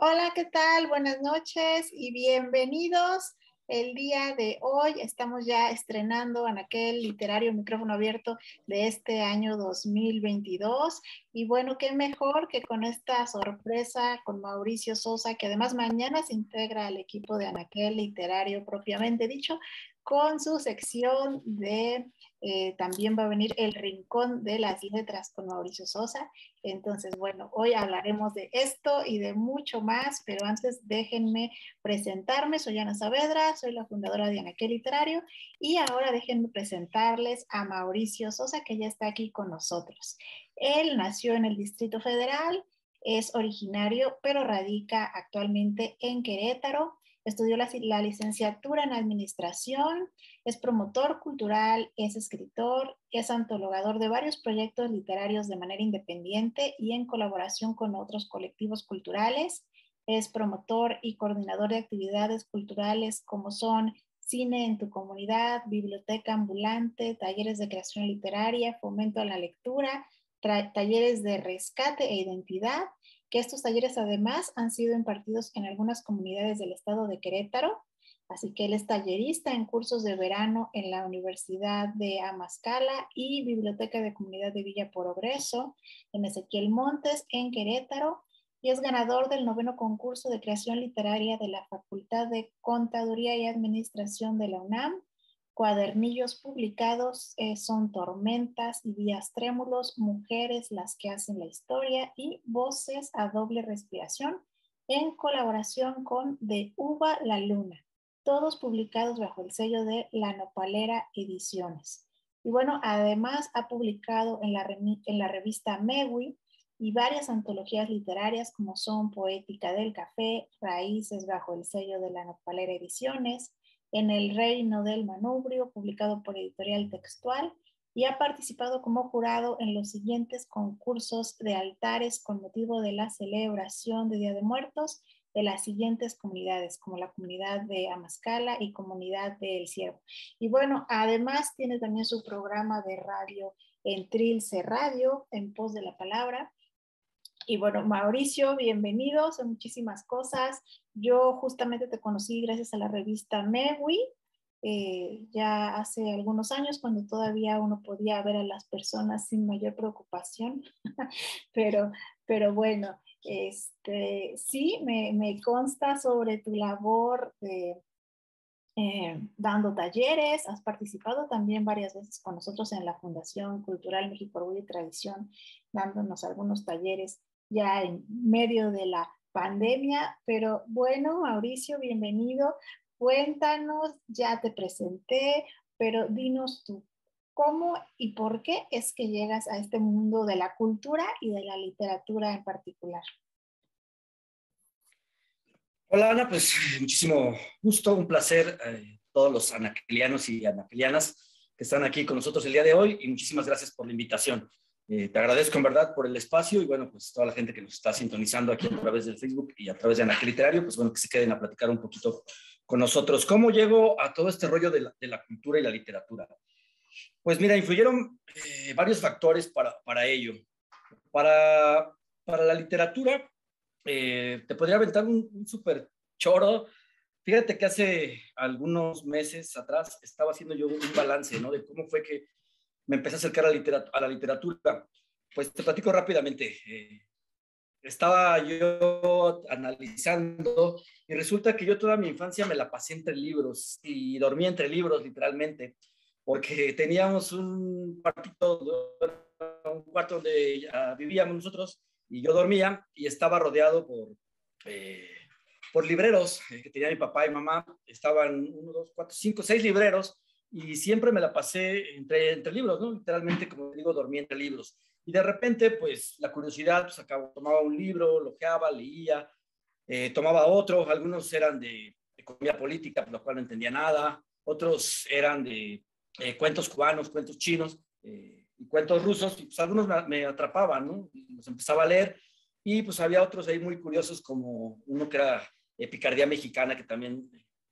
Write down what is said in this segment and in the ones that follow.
Hola, ¿qué tal? Buenas noches y bienvenidos. El día de hoy estamos ya estrenando Anaquel Literario Micrófono Abierto de este año 2022. Y bueno, qué mejor que con esta sorpresa con Mauricio Sosa, que además mañana se integra al equipo de Anaquel Literario propiamente dicho, con su sección de, también va a venir El Rincón de las Letras con Mauricio Sosa. Entonces, bueno, hoy hablaremos de esto y de mucho más, pero antes déjenme presentarme. Soy Ana Saavedra, soy la fundadora de Anaquel Literario y ahora déjenme presentarles a Mauricio Sosa, que ya está aquí con nosotros. Él nació en el Distrito Federal, es originario, pero radica actualmente en Querétaro. Estudió la licenciatura en administración, es promotor cultural, es escritor, es antologador de varios proyectos literarios de manera independiente y en colaboración con otros colectivos culturales. Es promotor y coordinador de actividades culturales como son Cine en tu Comunidad, Biblioteca Ambulante, talleres de creación literaria, fomento a la lectura, talleres de rescate e identidad, que estos talleres además han sido impartidos en algunas comunidades del estado de Querétaro. Así que él es tallerista en cursos de verano en la Universidad de Amazcala y Biblioteca de Comunidad de Villa Progreso, en Ezequiel Montes, en Querétaro, y es ganador del 9º concurso de creación literaria de la Facultad de Contaduría y Administración de la UNAM. Cuadernillos publicados son Tormentas y Días Trémulos, Mujeres las que hacen la historia y Voces a doble respiración, en colaboración con De Uva la Luna, todos publicados bajo el sello de La Nopalera Ediciones. Y bueno, además ha publicado en la revista Mewi y varias antologías literarias como son Poética del Café, Raíces bajo el sello de La Nopalera Ediciones, En el Reino del Manubrio, publicado por Editorial Textual, y ha participado como jurado en los siguientes concursos de altares con motivo de la celebración de Día de Muertos de las siguientes comunidades, como la comunidad de Amazcala y comunidad de El Ciervo. Y bueno, además tiene también su programa de radio en Trilce Radio, En Pos de la Palabra. Y bueno, Mauricio, bienvenido, son muchísimas cosas. Yo justamente te conocí gracias a la revista Mewi, ya hace algunos años, cuando todavía uno podía ver a las personas sin mayor preocupación, pero, pero bueno, sí, me consta sobre tu labor de, dando talleres, has participado también varias veces con nosotros en la Fundación Cultural México Orgullo y Tradición, dándonos algunos talleres ya en medio de la pandemia, pero bueno, Mauricio, bienvenido. Cuéntanos, ya te presenté, pero dinos tú, ¿cómo y por qué es que llegas a este mundo de la cultura y de la literatura en particular? Hola Ana, pues muchísimo gusto, un placer, todos los anaquelianos y anaquelianas que están aquí con nosotros el día de hoy y muchísimas gracias por la invitación. Te agradezco en verdad por el espacio y bueno, pues toda la gente que nos está sintonizando aquí a través del Facebook y a través de Anaquel Literario, pues bueno, que se queden a platicar un poquito con nosotros. ¿Cómo llego a todo este rollo de la cultura y la literatura? Pues mira, influyeron varios factores para ello. Para, para la literatura, te podría aventar un súper choro. Fíjate que hace algunos meses atrás estaba haciendo yo un balance, ¿no? De cómo fue que me empecé a acercar a la literatura. Pues te platico rápidamente. Estaba yo analizando y resulta que yo toda mi infancia me la pasé entre libros y dormía entre libros literalmente, porque teníamos un cuarto donde vivíamos nosotros y yo dormía y estaba rodeado eh, por libreros que tenía mi papá y mamá. Estaban 1, 2, 4, 5, 6 libreros y siempre me la pasé entre libros, ¿no? Literalmente, como digo, dormía entre libros. Y de repente, pues la curiosidad, pues tomaba un libro, lo ojeaba, leía, tomaba otro, algunos eran de economía política, por lo cual no entendía nada, otros eran de cuentos cubanos, cuentos chinos y cuentos rusos, y pues algunos me atrapaban, ¿no? Y los empezaba a leer, y pues había otros ahí muy curiosos, como uno que era Picardía Mexicana, que también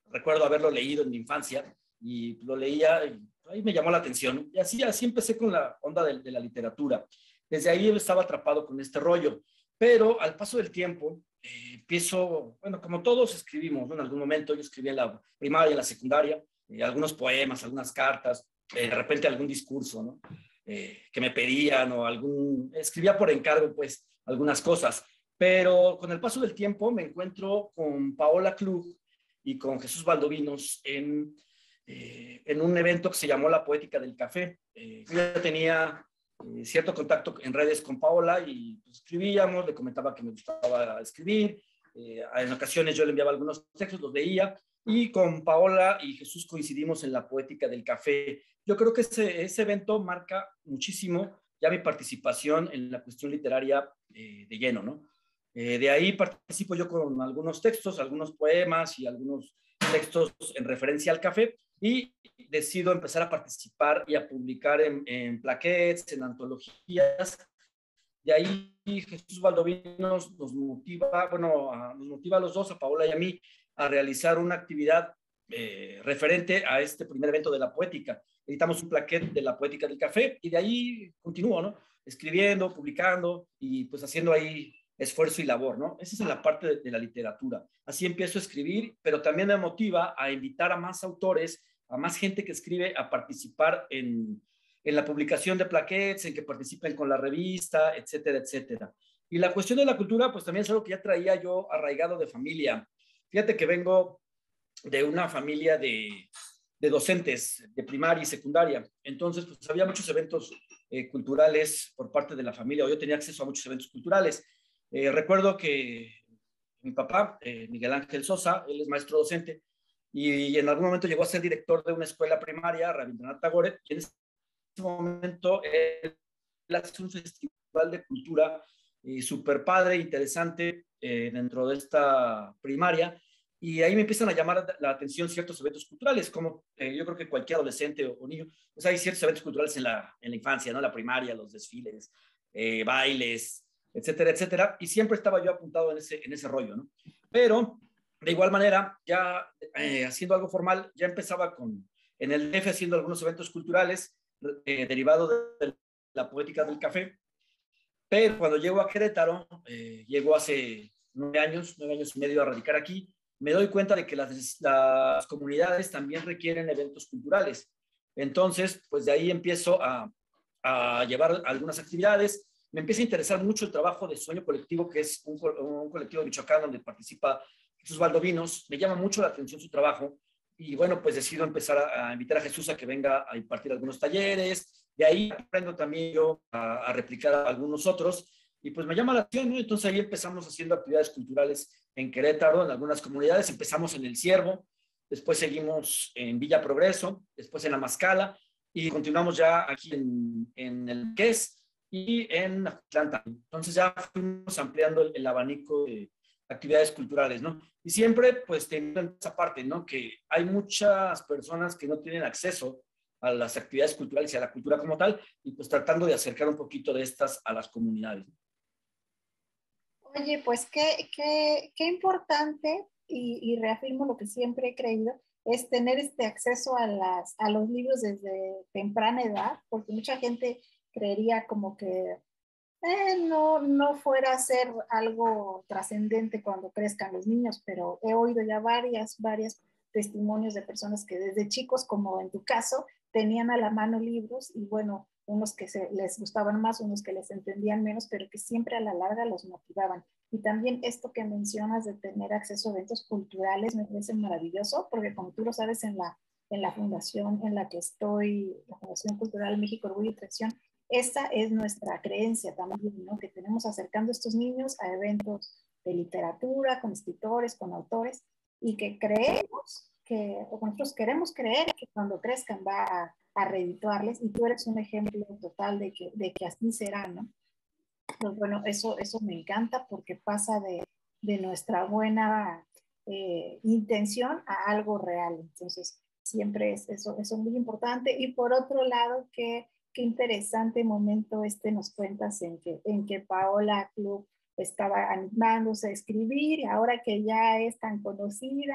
recuerdo haberlo leído en mi infancia, y lo leía, y ahí me llamó la atención, y así empecé con la onda de la literatura. Desde ahí estaba atrapado con este rollo. pero al paso del tiempo empiezo, bueno, como todos escribimos, ¿no? En algún momento yo escribí en la primaria, en la secundaria, algunos poemas, algunas cartas, de repente algún discurso, ¿no? Que me pedían o escribía por encargo, pues, algunas cosas. Pero con el paso del tiempo me encuentro con Paola Klug y con Jesús Valdovinos en un evento que se llamó La Poética del Café. Yo ya tenía cierto contacto en redes con Paola y pues, escribíamos, le comentaba que me gustaba escribir. En ocasiones yo le enviaba algunos textos, los leía, y con Paola y Jesús coincidimos en La Poética del Café. Yo creo que ese evento marca muchísimo ya mi participación en la cuestión literaria de lleno, ¿no? De ahí participo yo con algunos textos, algunos poemas y algunos textos en referencia al café, y decido empezar a participar y a publicar en plaquettes, en antologías. De ahí Jesús Valdovinos nos motiva, bueno, nos motiva a los dos, a Paola y a mí, a realizar una actividad referente a este primer evento de la poética. Editamos un plaquet de La Poética del Café y de ahí continúo, ¿no? Escribiendo, publicando y pues haciendo ahí esfuerzo y labor, ¿no? Esa es la parte de la literatura. Así empiezo a escribir, pero también me motiva a invitar a más autores, a más gente que escribe, a participar en la publicación de plaquettes, en que participen con la revista, etcétera, etcétera. Y la cuestión de la cultura, pues también es algo que ya traía yo arraigado de familia. Fíjate que vengo de una familia de docentes de primaria y secundaria. Entonces, pues había muchos eventos culturales por parte de la familia, o yo tenía acceso a muchos eventos culturales. Recuerdo que mi papá, Miguel Ángel Sosa, él es maestro docente, y en algún momento llegó a ser director de una escuela primaria, Rabindranath Tagore, y en ese momento él hace un festival de cultura súper padre, interesante, dentro de esta primaria, y ahí me empiezan a llamar la atención ciertos eventos culturales, como yo creo que cualquier adolescente o niño, pues hay ciertos eventos culturales en la infancia, ¿no? La primaria, los desfiles, bailes, etcétera, etcétera, y siempre estaba yo apuntado en ese rollo, ¿no? Pero, de igual manera, ya haciendo algo formal, ya empezaba en el DF haciendo algunos eventos culturales derivados de la poética del café, pero cuando llego a Querétaro, llego hace 9 años y medio a radicar aquí, me doy cuenta de que las comunidades también requieren eventos culturales. Entonces, pues de ahí empiezo a llevar algunas actividades. Me empieza a interesar mucho el trabajo de Sueño Colectivo, que es un colectivo de Michoacán donde participa Jesús Valdovinos. Me llama mucho la atención su trabajo y bueno, pues decido empezar a invitar a Jesús a que venga a impartir algunos talleres. De ahí aprendo también yo a replicar a algunos otros y pues me llama la atención, ¿no? Entonces ahí empezamos haciendo actividades culturales en Querétaro, en algunas comunidades. Empezamos en El Ciervo, después seguimos en Villa Progreso, después en Amazcala y continuamos ya aquí en el Ques y en Atlanta. Entonces ya fuimos ampliando el abanico de actividades culturales, ¿no? Y siempre, pues, teniendo esa parte, ¿no? Que hay muchas personas que no tienen acceso a las actividades culturales y a la cultura como tal, y pues tratando de acercar un poquito de estas a las comunidades. Oye, pues qué importante y reafirmo lo que siempre he creído, es tener este acceso a los libros desde temprana edad, porque mucha gente creería como que no fuera a ser algo trascendente cuando crezcan los niños, pero he oído ya varias testimonios de personas que desde chicos, como en tu caso, tenían a la mano libros y bueno, unos que les gustaban más, unos que les entendían menos, pero que siempre a la larga los motivaban. Y también esto que mencionas de tener acceso a eventos culturales me parece maravilloso, porque como tú lo sabes, en la fundación en la que estoy, la Fundación Cultural México Orgullo y Tradición, esa es nuestra creencia también, ¿no? Que tenemos acercando a estos niños a eventos de literatura, con escritores, con autores, y que creemos o nosotros queremos creer que cuando crezcan va a redituarles, y tú eres un ejemplo total de que así será, ¿no? Pues bueno, eso me encanta porque pasa de nuestra buena intención a algo real. Entonces, siempre es eso muy importante. Y por otro lado, qué interesante momento nos cuentas en que Paola Club estaba animándose a escribir y ahora que ya es tan conocida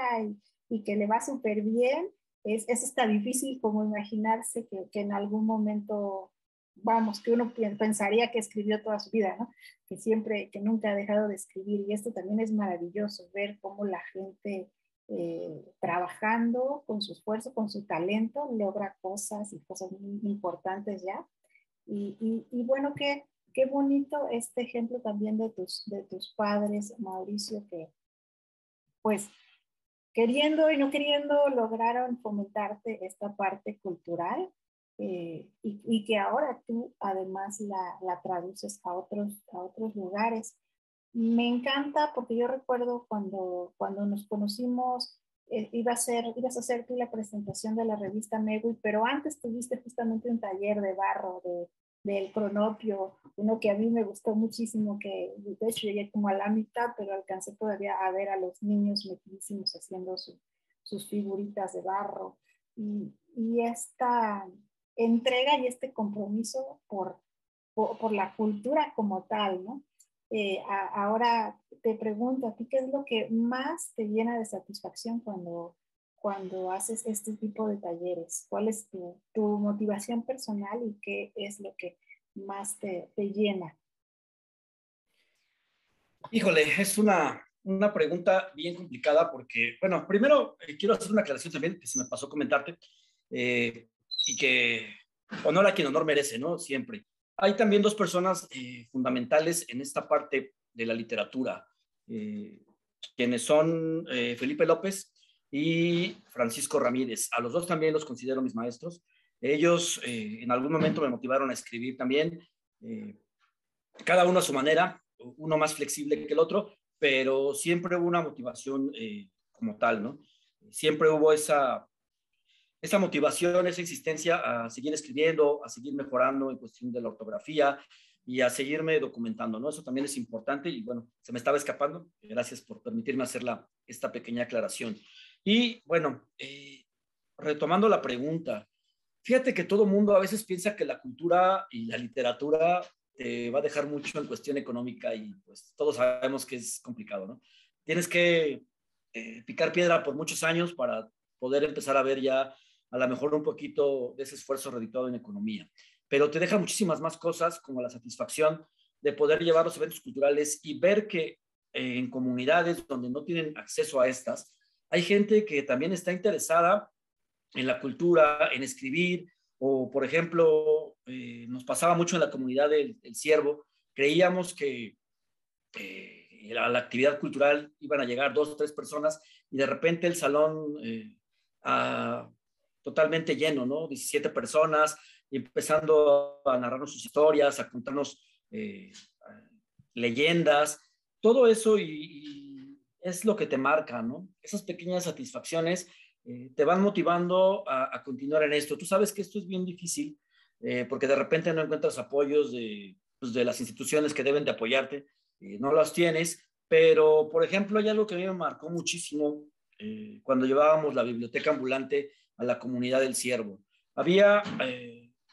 y que le va súper bien, es está difícil como imaginarse que en algún momento vamos, que uno pensaría que escribió toda su vida, ¿no? Que siempre, que nunca ha dejado de escribir. Y esto también es maravilloso, ver cómo la gente trabajando con su esfuerzo, con su talento, logra cosas y cosas muy importantes ya. Y bueno, qué bonito este ejemplo también de tus padres, Mauricio, que pues queriendo y no queriendo lograron fomentarte esta parte cultural y que ahora tú además la traduces a otros lugares. Me encanta porque yo recuerdo cuando nos conocimos, ibas a hacer tú la presentación de la revista Megui, pero antes tuviste justamente un taller de barro, del cronopio, uno que a mí me gustó muchísimo, que de hecho llegué como a la mitad, pero alcancé todavía a ver a los niños metidísimos haciendo sus figuritas de barro. Y esta entrega y este compromiso por la cultura como tal, ¿no? Ahora te pregunto a ti, ¿qué es lo que más te llena de satisfacción cuando haces este tipo de talleres? ¿Cuál es tu motivación personal y qué es lo que más te llena? Híjole, es una pregunta bien complicada porque, bueno, primero quiero hacer una aclaración también que se me pasó comentarte eh, y que honor a quien honor merece, ¿no? Siempre. Hay también dos personas fundamentales en esta parte de la literatura, eh, quienes son Felipe López y Francisco Ramírez. A los dos también los considero mis maestros. Ellos en algún momento me motivaron a escribir también, eh, cada uno a su manera, uno más flexible que el otro, pero siempre hubo una motivación como tal, ¿no? Siempre hubo esa motivación, esa existencia a seguir escribiendo, a seguir mejorando en cuestión de la ortografía y a seguirme documentando, ¿no? Eso también es importante y bueno, se me estaba escapando. Gracias por permitirme hacer esta pequeña aclaración. Y bueno, retomando la pregunta, fíjate que todo mundo a veces piensa que la cultura y la literatura te va a dejar mucho en cuestión económica y pues todos sabemos que es complicado, ¿no? Tienes que picar piedra por muchos años para poder empezar a ver ya a lo mejor un poquito de ese esfuerzo redituado en economía. Pero te deja muchísimas más cosas como la satisfacción de poder llevar los eventos culturales y ver que en comunidades donde no tienen acceso a estas, hay gente que también está interesada en la cultura, en escribir, o por ejemplo, nos pasaba mucho en la comunidad del Ciervo, creíamos que a la actividad cultural iban a llegar dos o tres personas y de repente el salón totalmente lleno, ¿no? 17 personas, y empezando a narrarnos sus historias, a contarnos leyendas, todo eso y es lo que te marca, ¿no? Esas pequeñas satisfacciones te van motivando a continuar en esto. Tú sabes que esto es bien difícil porque de repente no encuentras apoyos pues, de las instituciones que deben de apoyarte, no las tienes, pero por ejemplo hay algo que a mí me marcó muchísimo cuando llevábamos la biblioteca ambulante a la comunidad del Ciervo. Había,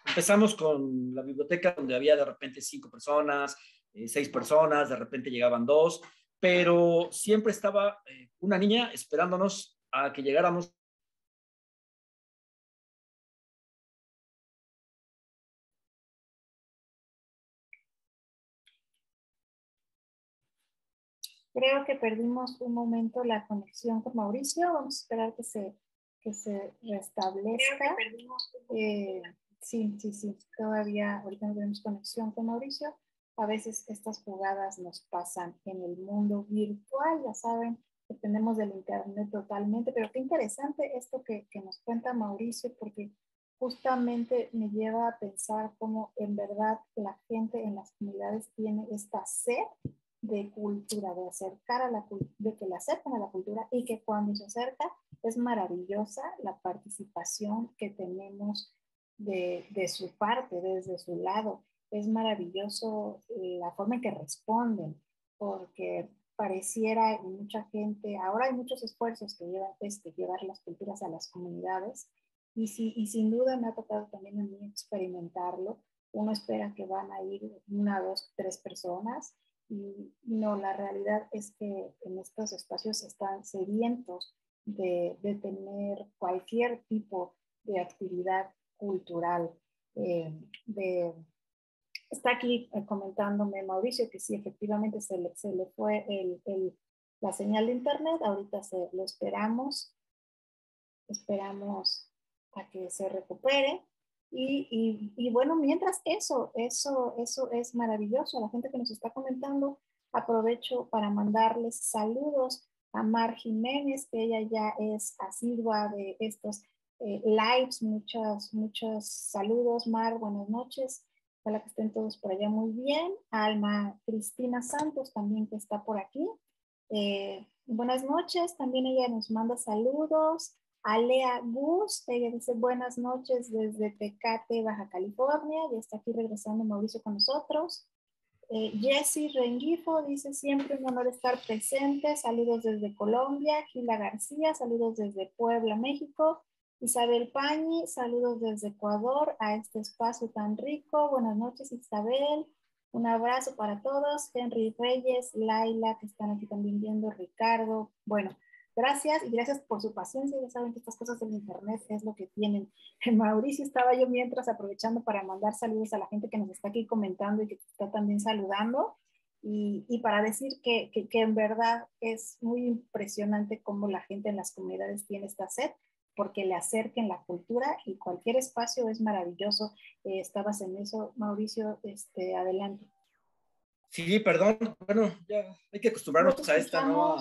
empezamos con la biblioteca donde había de repente 5 personas, 6 personas, de repente llegaban 2, pero siempre estaba una niña esperándonos a que llegáramos. Creo que perdimos un momento la conexión con Mauricio. Vamos a esperar que se restablezca. Sí, sí, sí. Todavía ahorita no tenemos conexión con Mauricio. A veces estas jugadas nos pasan en el mundo virtual, ya saben, dependemos del internet totalmente, pero qué interesante esto que nos cuenta Mauricio, porque justamente me lleva a pensar cómo en verdad la gente en las comunidades tiene esta sed de cultura, de acercar a de que le acercan a la cultura y que cuando se acerca es maravillosa la participación que tenemos de su parte, desde su lado. Es maravilloso la forma en que responden, porque pareciera y mucha gente, ahora hay muchos esfuerzos que llevan llevar las culturas a las comunidades y sin duda me ha tocado también a mí experimentarlo. Uno espera que van a ir una, dos, tres personas y no, la realidad es que en estos espacios están sedientos de tener cualquier tipo de actividad cultural, de Está aquí comentándome Mauricio que sí, efectivamente se le fue la señal de internet. Ahorita lo esperamos a que se recupere. Y bueno, mientras eso es maravilloso. A la gente que nos está comentando, aprovecho para mandarles saludos a Mar Jiménez, que ella ya es asidua de estos lives. Muchos saludos, Mar, buenas noches. Ojalá que estén todos por allá muy bien. Alma Cristina Santos también, que está por aquí. Buenas noches, también ella nos manda saludos. Alea Gus, ella dice buenas noches desde Tecate, Baja California, ya está aquí regresando Mauricio con nosotros. Jessie Rengifo dice siempre un honor estar presente, saludos desde Colombia. Gila García, saludos desde Puebla, México. Isabel Pañi, saludos desde Ecuador a este espacio tan rico. Buenas noches, Isabel. Un abrazo para todos. Henry Reyes, Laila, que están aquí también viendo, Ricardo. Bueno, gracias y gracias por su paciencia. Ya saben que estas cosas del internet es lo que tienen. Mauricio, estaba yo mientras aprovechando para mandar saludos a la gente que nos está aquí comentando y que está también saludando. Y para decir que en verdad es muy impresionante cómo la gente en las comunidades tiene esta sed, porque le acerquen la cultura y cualquier espacio es maravilloso. Estabas en eso, Mauricio, adelante. Sí, perdón, bueno, ya hay que acostumbrarnos a esta nueva...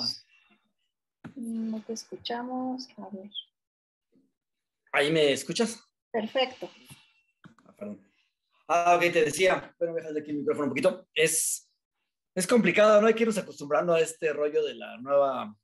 No te escuchamos, a ver. ¿Ahí me escuchas? Perfecto. Perdón. Ok, te decía, bueno, voy a dejar aquí el micrófono un poquito. Es complicado, ¿no? Hay que irnos acostumbrando a este rollo de la nueva...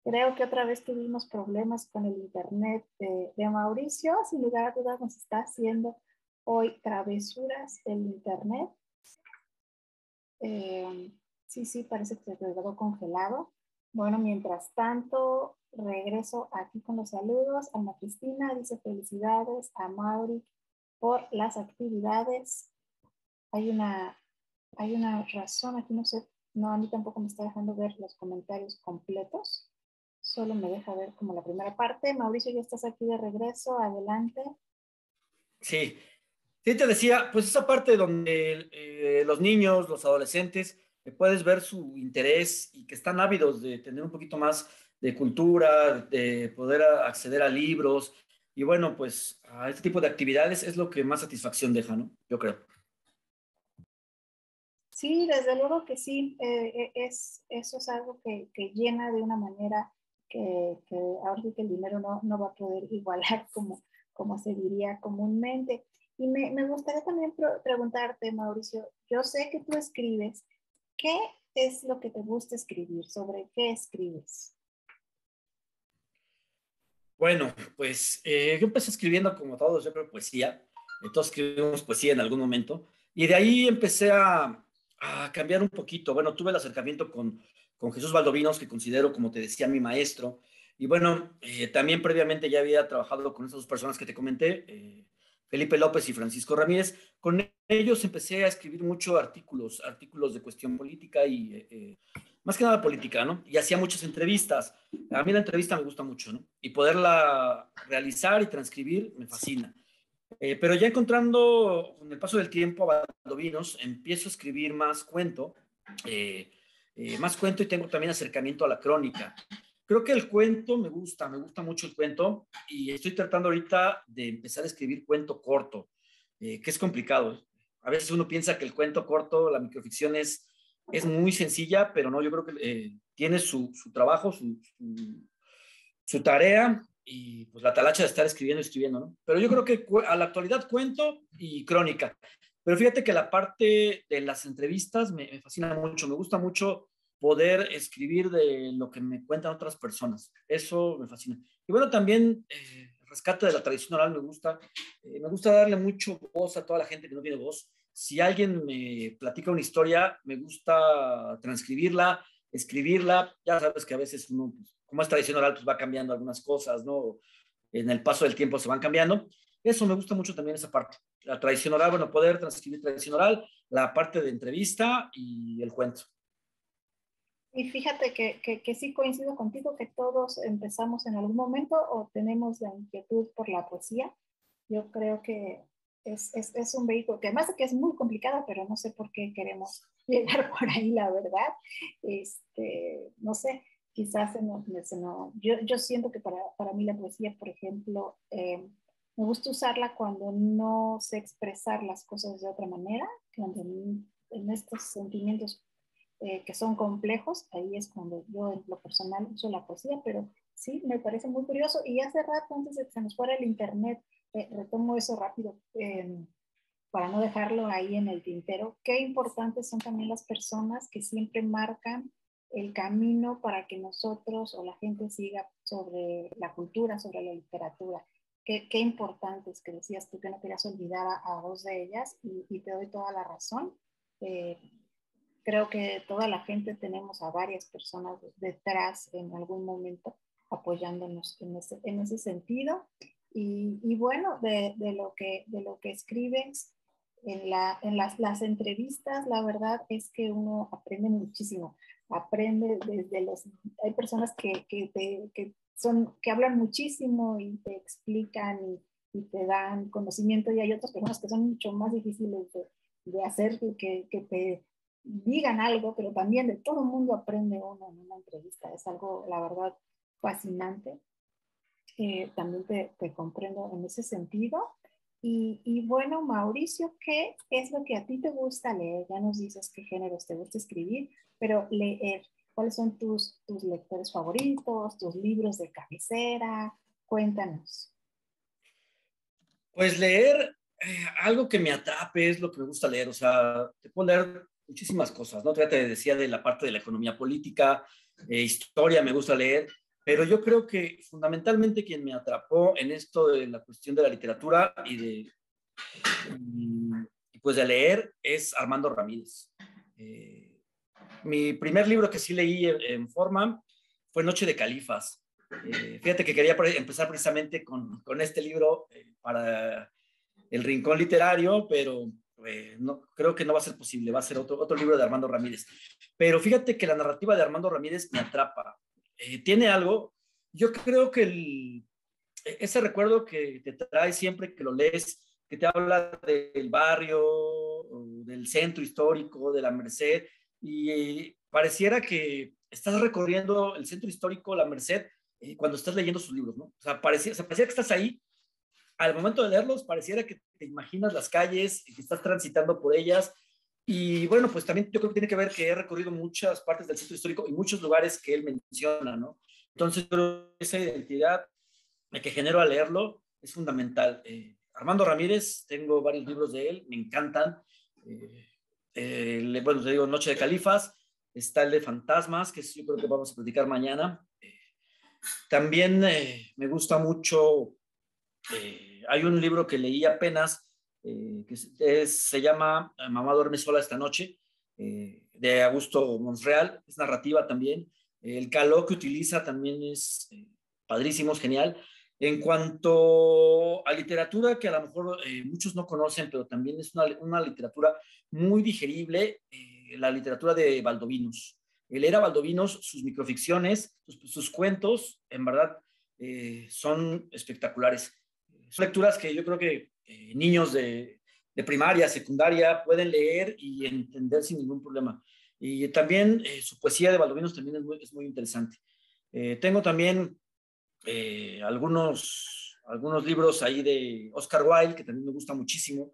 Creo que otra vez tuvimos problemas con el internet de Mauricio. Sin lugar a dudas nos está haciendo hoy travesuras el internet. Sí, parece que se quedó congelado. Bueno, mientras tanto, regreso aquí con los saludos. Ana Cristina dice felicidades a Mauri por las actividades. Hay una razón aquí, no sé, no, a mí tampoco me está dejando ver los comentarios completos. Solo me deja ver como la primera parte. Mauricio, ya estás aquí de regreso, adelante. Sí, sí te decía, pues esa parte donde los niños, los adolescentes, puedes ver su interés y que están ávidos de tener un poquito más de cultura, de poder acceder a libros. Y bueno, pues a este tipo de actividades es lo que más satisfacción deja, ¿no? Yo creo. Sí, desde luego que sí. Eso es algo que llena de una manera que ahora sí que el dinero no va a poder igualar como se diría comúnmente. Y me gustaría también preguntarte, Mauricio, yo sé que tú escribes. ¿Qué es lo que te gusta escribir? ¿Sobre qué escribes? Bueno, pues yo empecé escribiendo como todos, yo creo, poesía. Todos escribimos poesía en algún momento. Y de ahí empecé a cambiar un poquito. Bueno, tuve el acercamiento con Jesús Valdovinos, que considero, como te decía, mi maestro. Y bueno, también previamente ya había trabajado con esas dos personas que te comenté, Felipe López y Francisco Ramírez. Con ellos empecé a escribir mucho artículos de cuestión política y más que nada política, ¿no? Y hacía muchas entrevistas. A mí la entrevista me gusta mucho, ¿no? Y poderla realizar y transcribir me fascina. Pero ya encontrando, con el paso del tiempo, a Valdovinos, empiezo a escribir más cuento y tengo también acercamiento a la crónica. Creo que el cuento me gusta mucho el cuento y estoy tratando ahorita de empezar a escribir cuento corto, que es complicado. A veces uno piensa que el cuento corto, la microficción es muy sencilla, pero no, yo creo que tiene su trabajo, su tarea y pues la talacha de estar escribiendo, ¿no? Pero yo creo que a la actualidad cuento y crónica. Pero fíjate que la parte de las entrevistas me fascina mucho, me gusta mucho poder escribir de lo que me cuentan otras personas. Eso me fascina. Y bueno, también el rescate de la tradición oral me gusta darle mucho voz a toda la gente que no tiene voz. Si alguien me platica una historia, me gusta transcribirla, escribirla. Ya sabes que a veces uno, pues, como es tradición oral, pues va cambiando algunas cosas, ¿no? En el paso del tiempo se van cambiando. Eso me gusta mucho también esa parte. La tradición oral, bueno, poder transcribir tradición oral, la parte de entrevista y el cuento. Y fíjate que sí coincido contigo que todos empezamos en algún momento o tenemos la inquietud por la poesía. Yo creo que es un vehículo que además de que es muy complicada, pero no sé por qué queremos llegar por ahí, la verdad. No sé, quizás yo siento que para mí la poesía, por ejemplo, me gusta usarla cuando no sé expresar las cosas de otra manera, cuando en estos sentimientos que son complejos, ahí es cuando yo en lo personal uso la poesía, pero sí, me parece muy curioso. Y hace rato, antes de que se nos fuera el internet, retomo eso rápido para no dejarlo ahí en el tintero. Qué importantes son también las personas que siempre marcan el camino para que nosotros o la gente siga sobre la cultura, sobre la literatura. Qué importantes que decías tú que no querías olvidar a dos de ellas y te doy toda la razón. Eh, Creo que toda la gente tenemos a varias personas detrás en algún momento apoyándonos en ese sentido. Y bueno, de lo que escribes las entrevistas, la verdad es que uno aprende muchísimo. Aprende desde los... Hay personas que hablan muchísimo y te explican y te dan conocimiento y hay otras personas que son mucho más difíciles de hacer que te digan algo, pero también de todo el mundo aprende uno en una entrevista. Es algo, la verdad, fascinante. También te comprendo en ese sentido. Y bueno, Mauricio, ¿qué es lo que a ti te gusta leer? Ya nos dices qué géneros te gusta escribir, pero leer, ¿cuáles son tus lectores favoritos, tus libros de cabecera? Cuéntanos. Pues leer, algo que me atrape es lo que me gusta leer, o sea, te puedo leer muchísimas cosas, ¿no? Ya te decía de la parte de la economía política, historia me gusta leer, pero yo creo que fundamentalmente quien me atrapó en esto de la cuestión de la literatura y pues de leer es Armando Ramírez. Mi primer libro que sí leí en forma fue Noche de Califas. Fíjate que quería empezar precisamente con este libro para el Rincón Literario, pero no, creo que no va a ser posible, va a ser otro libro de Armando Ramírez. Pero fíjate que la narrativa de Armando Ramírez me atrapa. Tiene algo, yo creo que ese recuerdo que te trae siempre que lo lees, que te habla del barrio, del centro histórico, de la Merced, y pareciera que estás recorriendo el centro histórico, la Merced, cuando estás leyendo sus libros, ¿no? O sea, parecía que estás ahí. Al momento de leerlos, pareciera que te imaginas las calles, que estás transitando por ellas. Y bueno, pues también yo creo que tiene que ver que he recorrido muchas partes del centro histórico y muchos lugares que él menciona, ¿no? Entonces, creo que esa identidad que genero al leerlo es fundamental. Armando Ramírez, tengo varios libros de él, me encantan. Bueno, te digo, Noche de Califas, está el de Fantasmas, que yo creo que vamos a platicar mañana. También me gusta mucho, hay un libro que leí apenas, que se llama Mamá duerme sola esta noche, de Augusto Monreal, es narrativa también. El calor que utiliza también es padrísimo, es genial. En cuanto a literatura, que a lo mejor muchos no conocen, pero también es una literatura muy digerible, la literatura de Valdovinos. Él era Valdovinos, sus microficciones, sus cuentos, en verdad, son espectaculares. Son lecturas que yo creo que niños de primaria, secundaria, pueden leer y entender sin ningún problema. Y también su poesía de Valdovinos también es muy interesante. Tengo también algunos libros ahí de Oscar Wilde, que también me gusta muchísimo,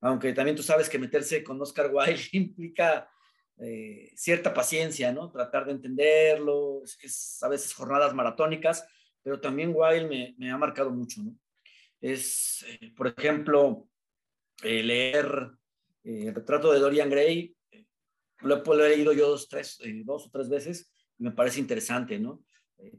aunque también tú sabes que meterse con Oscar Wilde implica cierta paciencia, ¿no? Tratar de entenderlo, a veces jornadas maratónicas, pero también Wilde me ha marcado mucho, ¿no? Por ejemplo, leer El retrato de Dorian Gray, lo he leído yo dos o tres veces y me parece interesante, ¿no?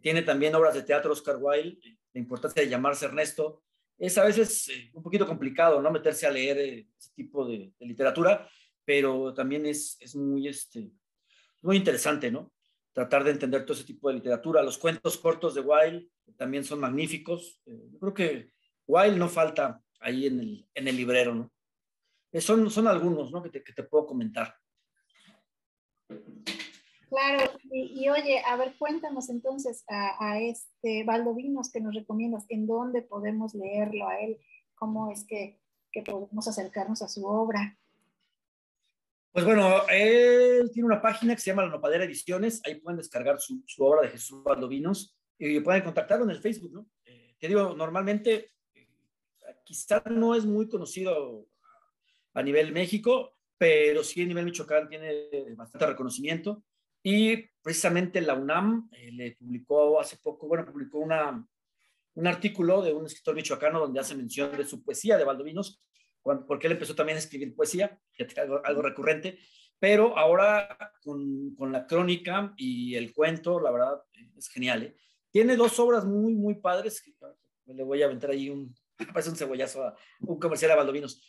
Tiene también obras de teatro Oscar Wilde, la importancia de llamarse Ernesto. Es a veces un poquito complicado, ¿no? Meterse a leer ese tipo de literatura, pero también es muy interesante, ¿no? Tratar de entender todo ese tipo de literatura. Los cuentos cortos de Wilde también son magníficos. Yo creo que Wilde no falta ahí en el librero, ¿no? Son algunos, ¿no? Que te puedo comentar. Claro, y oye, a ver, cuéntanos entonces a este Valdovinos que nos recomiendas, en dónde podemos leerlo a él, cómo es que podemos acercarnos a su obra. Pues bueno, él tiene una página que se llama La Nopalera Ediciones, ahí pueden descargar su obra de Jesús Valdovinos y pueden contactarlo en el Facebook, ¿no? Te digo, normalmente quizá no es muy conocido a nivel México, pero sí a nivel Michoacán tiene bastante reconocimiento. Y precisamente la UNAM le publicó hace poco, bueno, publicó un artículo de un escritor michoacano donde hace mención de su poesía de Valdovinos, porque él empezó también a escribir poesía, algo recurrente, pero ahora con la crónica y el cuento, la verdad, es genial. ¿Eh? Tiene dos obras muy, muy padres, que le voy a aventar ahí parece un cebollazo a un comercial a Valdovinos.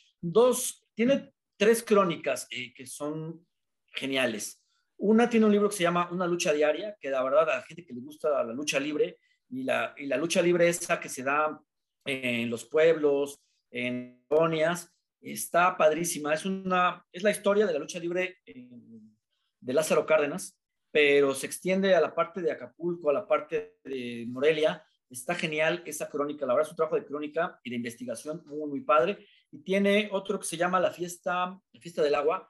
Tiene tres crónicas que son geniales. Una tiene un libro que se llama Una lucha diaria, que la verdad a la gente que le gusta la lucha libre y la lucha libre esa que se da en los pueblos, en colonias, está padrísima. Es la historia de la lucha libre de Lázaro Cárdenas, pero se extiende a la parte de Acapulco, a la parte de Morelia. Está genial esa crónica, la verdad es un trabajo de crónica y de investigación muy, muy padre. Y tiene otro que se llama la fiesta del agua,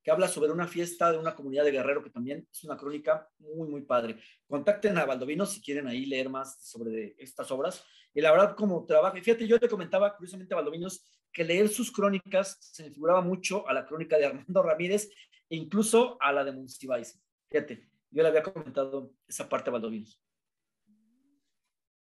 que habla sobre una fiesta de una comunidad de Guerrero, que también es una crónica muy, muy padre. Contacten a Valdovinos si quieren ahí leer más sobre estas obras. Y la verdad, como trabaja, fíjate, yo te comentaba curiosamente a Valdovinos que leer sus crónicas se me figuraba mucho a la crónica de Armando Ramírez e incluso a la de Monsiváis. Fíjate, yo le había comentado esa parte a Valdovinos.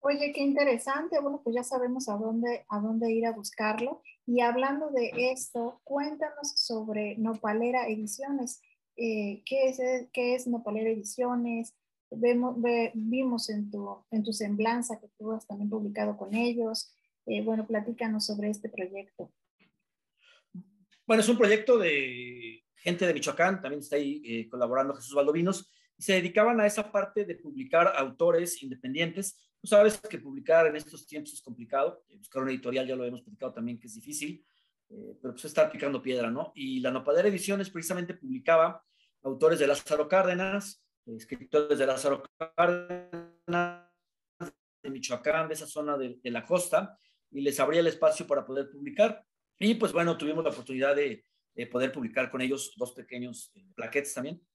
Oye, qué interesante. Bueno, pues ya sabemos a dónde ir a buscarlo. Y hablando de esto, cuéntanos sobre Nopalera Ediciones. ¿Qué es Nopalera Ediciones? Vimos en tu semblanza que tú has también publicado con ellos. Bueno, platícanos sobre este proyecto. Bueno, es un proyecto de gente de Michoacán, también está ahí colaborando Jesús Valdovinos, y se dedicaban a esa parte de publicar autores independientes. Tú sabes que publicar en estos tiempos es complicado, buscar una editorial ya lo hemos platicado también que es difícil, pero pues estar picando piedra, ¿no? Y la Nopalera Ediciones precisamente publicaba autores de Lázaro Cárdenas, escritores de Lázaro Cárdenas, de Michoacán, de esa zona de la costa, y les abría el espacio para poder publicar. Y pues bueno, tuvimos la oportunidad de poder publicar con ellos dos pequeños plaquetes también,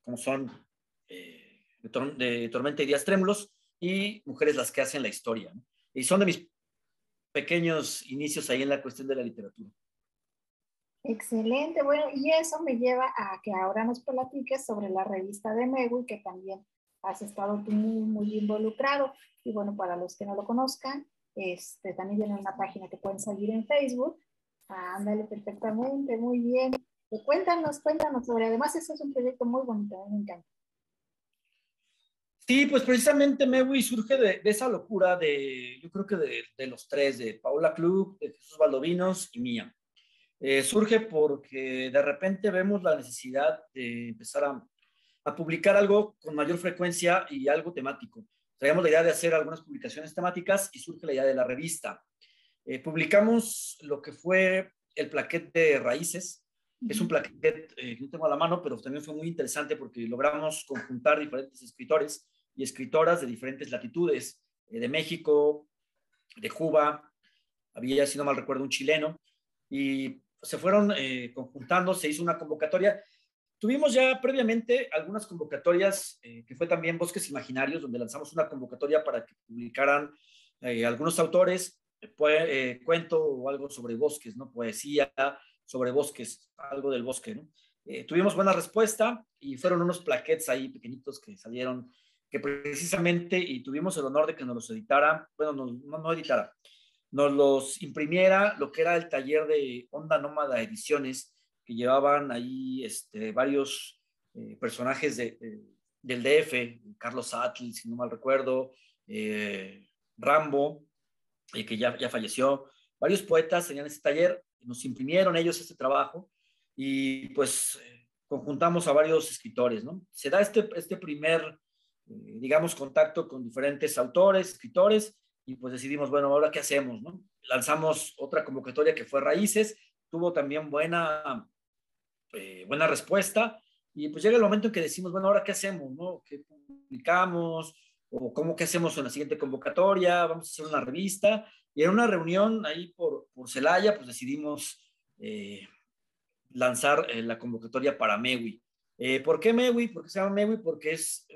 como son de Tormenta y Días Trémulos y Mujeres las que hacen la historia, ¿no? Y son de mis pequeños inicios ahí en la cuestión de la literatura. Excelente, bueno, y eso me lleva a que ahora nos platiques sobre la revista de Mewi, que también has estado tú muy, muy involucrado. Y bueno, para los que no lo conozcan, también tienen una página que pueden seguir en Facebook. Ándale, perfectamente, muy bien. Cuéntanos sobre, además, ese es un proyecto muy bonito, a mí me encanta. Sí, pues precisamente Mewi surge de esa locura yo creo que de los tres, de Paula Klug, de Jesús Valdovinos y mía. Surge porque de repente vemos la necesidad de empezar a publicar algo con mayor frecuencia y algo temático. Traíamos la idea de hacer algunas publicaciones temáticas y surge la idea de la revista. Publicamos lo que fue el plaquete de Raíces, que es un plaquete que no tengo a la mano, pero también fue muy interesante porque logramos conjuntar diferentes escritores y escritoras de diferentes latitudes, de México, de Cuba, había, si no mal recuerdo, un chileno, y se fueron conjuntando, se hizo una convocatoria. Tuvimos ya previamente algunas convocatorias, que fue también Bosques Imaginarios, donde lanzamos una convocatoria para que publicaran algunos autores, cuento o algo sobre bosques, ¿no? Poesía sobre bosques, algo del bosque, ¿no? Tuvimos buena respuesta y fueron unos plaquettes ahí pequeñitos que salieron, que precisamente, y tuvimos el honor de que nos los editara, bueno, no editara, nos los imprimiera lo que era el taller de Onda Nómada Ediciones, que llevaban ahí varios personajes del DF, Carlos Atl, si no mal recuerdo, Rambo, que ya falleció. Varios poetas tenían ese taller, nos imprimieron ellos este trabajo y pues conjuntamos a varios escritores, ¿no? Se da este primer, digamos, contacto con diferentes autores, escritores, y pues decidimos, bueno, ahora qué hacemos, ¿no? Lanzamos otra convocatoria que fue Raíces, tuvo también buena respuesta, y pues llega el momento en que decimos, bueno, ¿ahora qué hacemos, no? ¿Qué publicamos? ¿O cómo qué hacemos en la siguiente convocatoria? Vamos a hacer una revista. Y en una reunión ahí por Celaya, pues decidimos lanzar la convocatoria para MEWI. ¿Por qué MEWI? ¿Por qué se llama MEWI? Porque es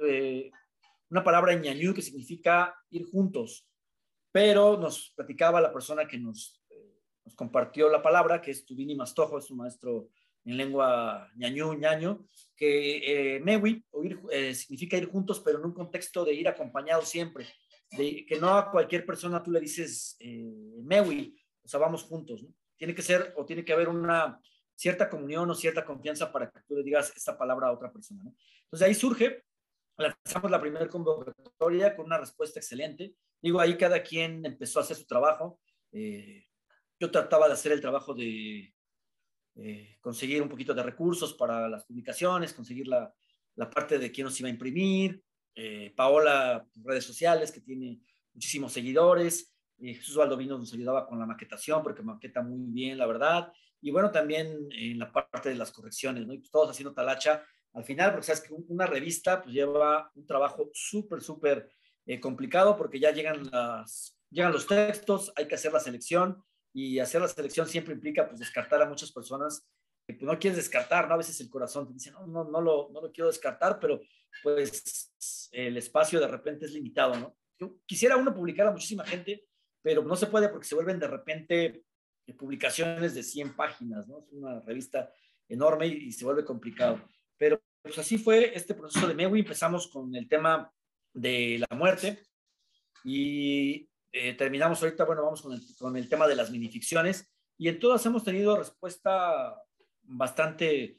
una palabra en ñañú que significa ir juntos. Pero nos platicaba la persona que nos compartió la palabra, que es Tubini Mastojo, es un maestro en lengua ñaño, que MEWI significa ir juntos, pero en un contexto de ir acompañados siempre, de que no a cualquier persona tú le dices MEWI, o sea, vamos juntos, ¿no? Tiene que ser o tiene que haber una cierta comunión o cierta confianza para que tú le digas esta palabra a otra persona, ¿no? Entonces ahí surge, lanzamos la primera convocatoria con una respuesta excelente. Digo, ahí cada quien empezó a hacer su trabajo. Yo trataba de hacer el trabajo de conseguir un poquito de recursos para las publicaciones, conseguir la parte de quién nos iba a imprimir, Paola, redes sociales, que tiene muchísimos seguidores, Jesús Valdovino nos ayudaba con la maquetación, porque maqueta muy bien, la verdad, y bueno, también en la parte de las correcciones, ¿no? Y pues todos haciendo talacha al final, porque sabes que una revista pues lleva un trabajo súper complicado, porque ya llegan los textos, hay que hacer la selección, y hacer la selección siempre implica pues descartar a muchas personas que pues, no quieres descartar, ¿no? A veces el corazón te dice, no lo quiero descartar, pero pues el espacio de repente es limitado, ¿no? Yo quisiera uno publicar a muchísima gente, pero no se puede porque se vuelven de repente publicaciones de 100 páginas, ¿no? Es una revista enorme y se vuelve complicado. Pero pues así fue este proceso de MEWI. Empezamos con el tema de la muerte y terminamos ahorita, bueno, vamos con el tema de las minificciones y en todas hemos tenido respuesta bastante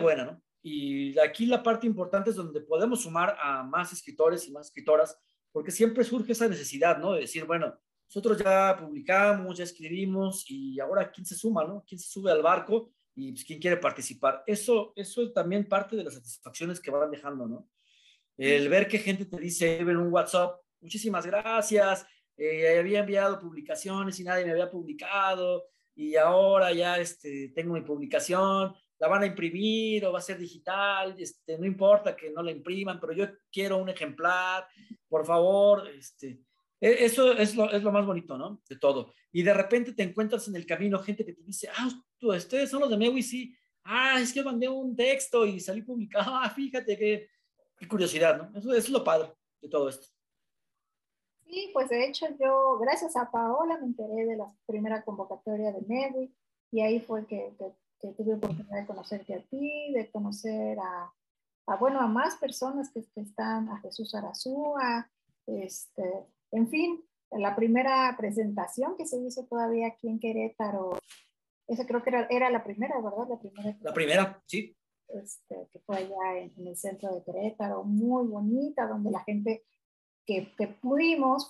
buena, ¿no? Y aquí la parte importante es donde podemos sumar a más escritores y más escritoras, porque siempre surge esa necesidad, ¿no? De decir, bueno, nosotros ya publicamos, ya escribimos y ahora ¿quién se suma, no? ¿Quién se sube al barco y pues, quién quiere participar? Eso es también parte de las satisfacciones que van dejando, ¿no? El ver que gente te dice en un WhatsApp, muchísimas gracias, había enviado publicaciones y nadie me había publicado y ahora ya tengo mi publicación, la van a imprimir o va a ser digital, no importa que no la impriman, pero yo quiero un ejemplar, por favor, eso es lo más bonito, ¿no? De todo. Y de repente te encuentras en el camino gente que te dice, ustedes son los de Mewi, sí. Es que mandé un texto y salí publicado. Fíjate que qué curiosidad, ¿no? Eso es lo padre de todo esto. Sí, pues de hecho yo, gracias a Paola, me enteré de la primera convocatoria de MEWI y ahí fue que tuve oportunidad de conocerte a ti, de conocer a más personas que están, a Jesús Arazúa, en fin, la primera presentación que se hizo todavía aquí en Querétaro, esa creo que era la primera, ¿verdad? La primera, sí. Que fue allá en el centro de Querétaro, muy bonita, donde la gente que fuimos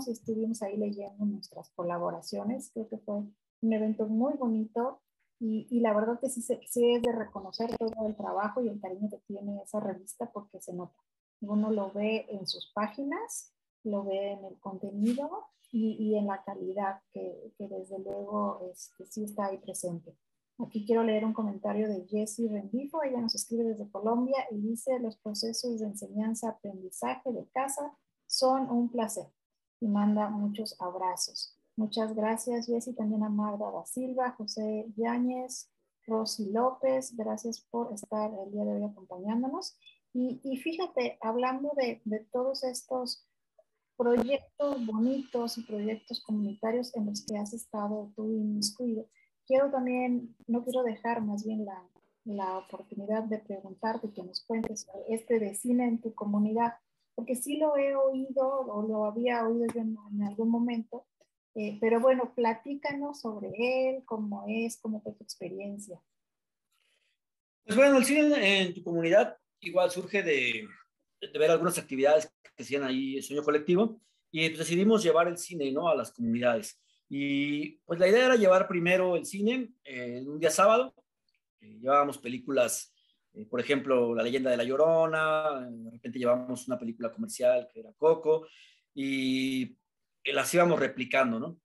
y estuvimos ahí leyendo nuestras colaboraciones. Creo que fue un evento muy bonito y la verdad que sí es de reconocer todo el trabajo y el cariño que tiene esa revista porque se nota. Uno lo ve en sus páginas, lo ve en el contenido y en la calidad que desde luego sí está ahí presente. Aquí quiero leer un comentario de Jessie Rendifo. Ella nos escribe desde Colombia y dice: los procesos de enseñanza-aprendizaje de casa son un placer y manda muchos abrazos. Muchas gracias, Jessie. También a Magda da Silva, José Yáñez, Rosy López. Gracias por estar el día de hoy acompañándonos. Y fíjate, hablando de todos estos proyectos bonitos y proyectos comunitarios en los que has estado tú inmiscuido, no quiero dejar más bien la oportunidad de preguntarte que nos cuentes sobre de cine en tu comunidad, porque sí lo he oído o lo había oído yo en algún momento, pero bueno, platícanos sobre él, cómo fue tu experiencia. Pues bueno, el cine en tu comunidad igual surge de ver algunas actividades que hacían ahí el Sueño Colectivo y pues decidimos llevar el cine, ¿no? A las comunidades. Y pues la idea era llevar primero el cine en un día sábado. Llevábamos películas, por ejemplo, La Leyenda de la Llorona, de repente llevábamos una película comercial que era Coco y las íbamos replicando, ¿no?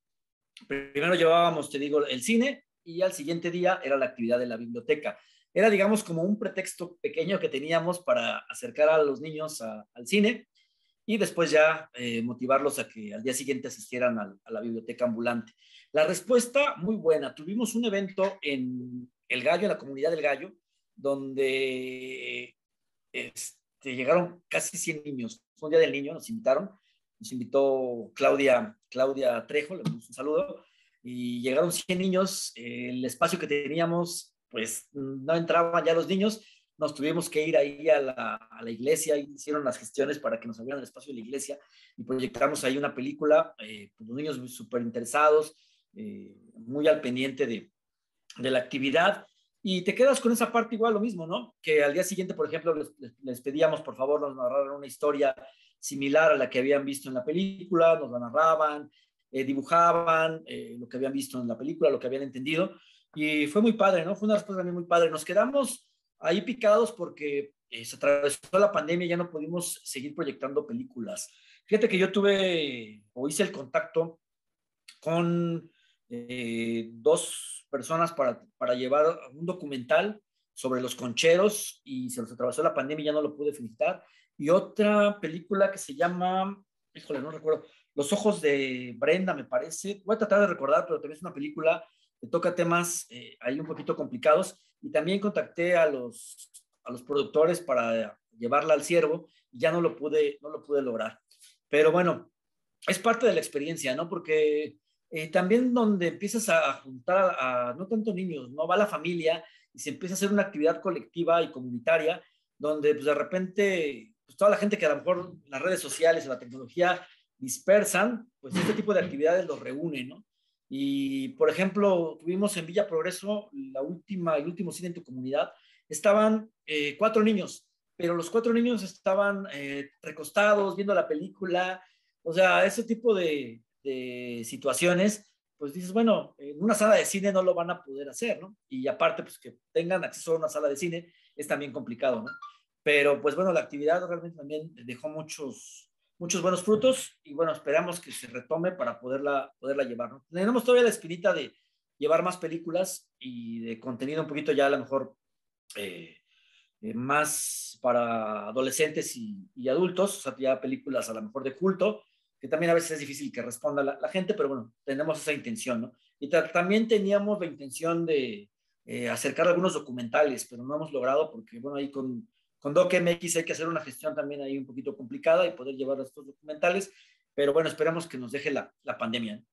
Primero llevábamos, te digo, el cine y al siguiente día era la actividad de la biblioteca. era, digamos, como un pretexto pequeño que teníamos para acercar a los niños al cine y después ya motivarlos a que al día siguiente asistieran a la biblioteca ambulante. La respuesta, muy buena. Tuvimos un evento en El Gallo, en la comunidad del Gallo, donde llegaron casi 100 niños. Fue un día del niño, nos invitó Claudia Trejo, le damos un saludo, y llegaron 100 niños. El espacio que teníamos, pues no entraban ya los niños, nos tuvimos que ir ahí a la iglesia, y hicieron las gestiones para que nos abrieran el espacio de la iglesia y proyectamos ahí una película, pues los niños súper interesados, muy al pendiente de la actividad, y te quedas con esa parte igual lo mismo, ¿no? Que al día siguiente, por ejemplo, les pedíamos por favor nos narraran una historia similar a la que habían visto en la película, nos la narraban, dibujaban lo que habían visto en la película, lo que habían entendido, y fue muy padre, ¿no? Fue una respuesta también muy padre. Nos quedamos ahí picados porque se atravesó la pandemia y ya no pudimos seguir proyectando películas. Fíjate que yo tuve o hice el contacto con dos personas para llevar un documental sobre los concheros y se los atravesó la pandemia y ya no lo pude felicitar. Y otra película que se llama, híjole, no recuerdo, Los ojos de Brenda, me parece. Voy a tratar de recordar, pero también es una película que toca temas ahí un poquito complicados. Y también contacté a los productores para llevarla al Ciervo y ya no lo pude lograr. Pero bueno, es parte de la experiencia, ¿no? Porque también donde empiezas a juntar no tanto niños, ¿no? Va la familia y se empieza a hacer una actividad colectiva y comunitaria, donde pues de repente, pues toda la gente que a lo mejor las redes sociales o la tecnología dispersan, pues este tipo de actividades los reúne, ¿no? Y, por ejemplo, tuvimos en Villa Progreso el último cine en tu comunidad, estaban 4 niños, pero los 4 niños estaban recostados viendo la película. O sea, ese tipo de situaciones, pues dices, bueno, en una sala de cine no lo van a poder hacer, ¿no? Y aparte, pues que tengan acceso a una sala de cine es también complicado, ¿no? Pero pues bueno, la actividad realmente también dejó muchos buenos frutos y bueno, esperamos que se retome para poderla llevar, ¿no? Tenemos todavía la espinita de llevar más películas y de contenido un poquito ya a lo mejor eh, más para adolescentes y adultos, o sea, ya películas a lo mejor de culto, que también a veces es difícil que responda la gente, pero bueno, tenemos esa intención, ¿no? Y también teníamos la intención de acercar algunos documentales, pero no hemos logrado porque, bueno, ahí con DocMX hay que hacer una gestión también ahí un poquito complicada y poder llevar estos documentales, pero bueno, esperamos que nos deje la pandemia, ¿no?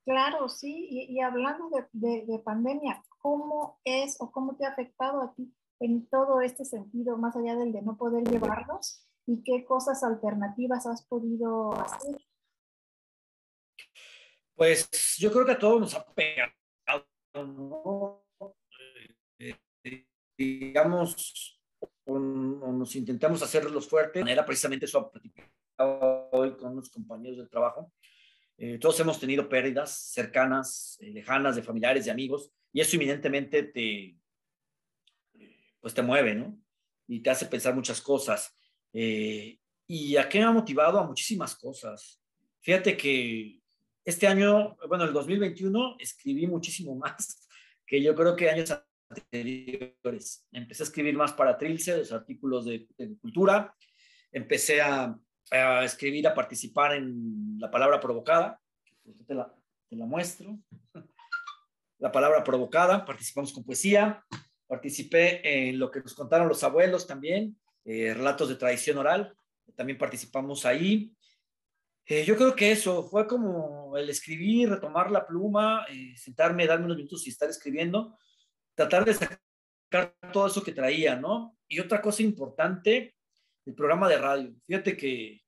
Claro, sí, y hablando de pandemia, ¿cómo es o cómo te ha afectado a ti en todo este sentido, más allá del de no poder llevarlos? ¿Y qué cosas alternativas has podido hacer? Pues yo creo que a todos nos ha pegado, ¿no? Eh, digamos, o nos intentamos hacerlos fuertes, de manera precisamente eso platicado hoy con unos compañeros del trabajo. Todos hemos tenido pérdidas cercanas, lejanas, de familiares, de amigos, y eso evidentemente pues te mueve, ¿no? Y te hace pensar muchas cosas. ¿Y a qué me ha motivado? A muchísimas cosas. Fíjate que este año, bueno, el 2021, escribí muchísimo más que yo creo que años anteriores. Empecé a escribir más para Trilce, los artículos de cultura. Empecé a escribir, a participar en La Palabra Provocada. Te la muestro. La Palabra Provocada. Participamos con poesía. Participé en lo que nos contaron los abuelos también, relatos de tradición oral. También participamos ahí. Yo creo que eso fue como el escribir, retomar la pluma, sentarme, darme unos minutos y estar escribiendo, tratar de sacar todo eso que traía, ¿no? Y otra cosa importante, el programa de radio. Fíjate que,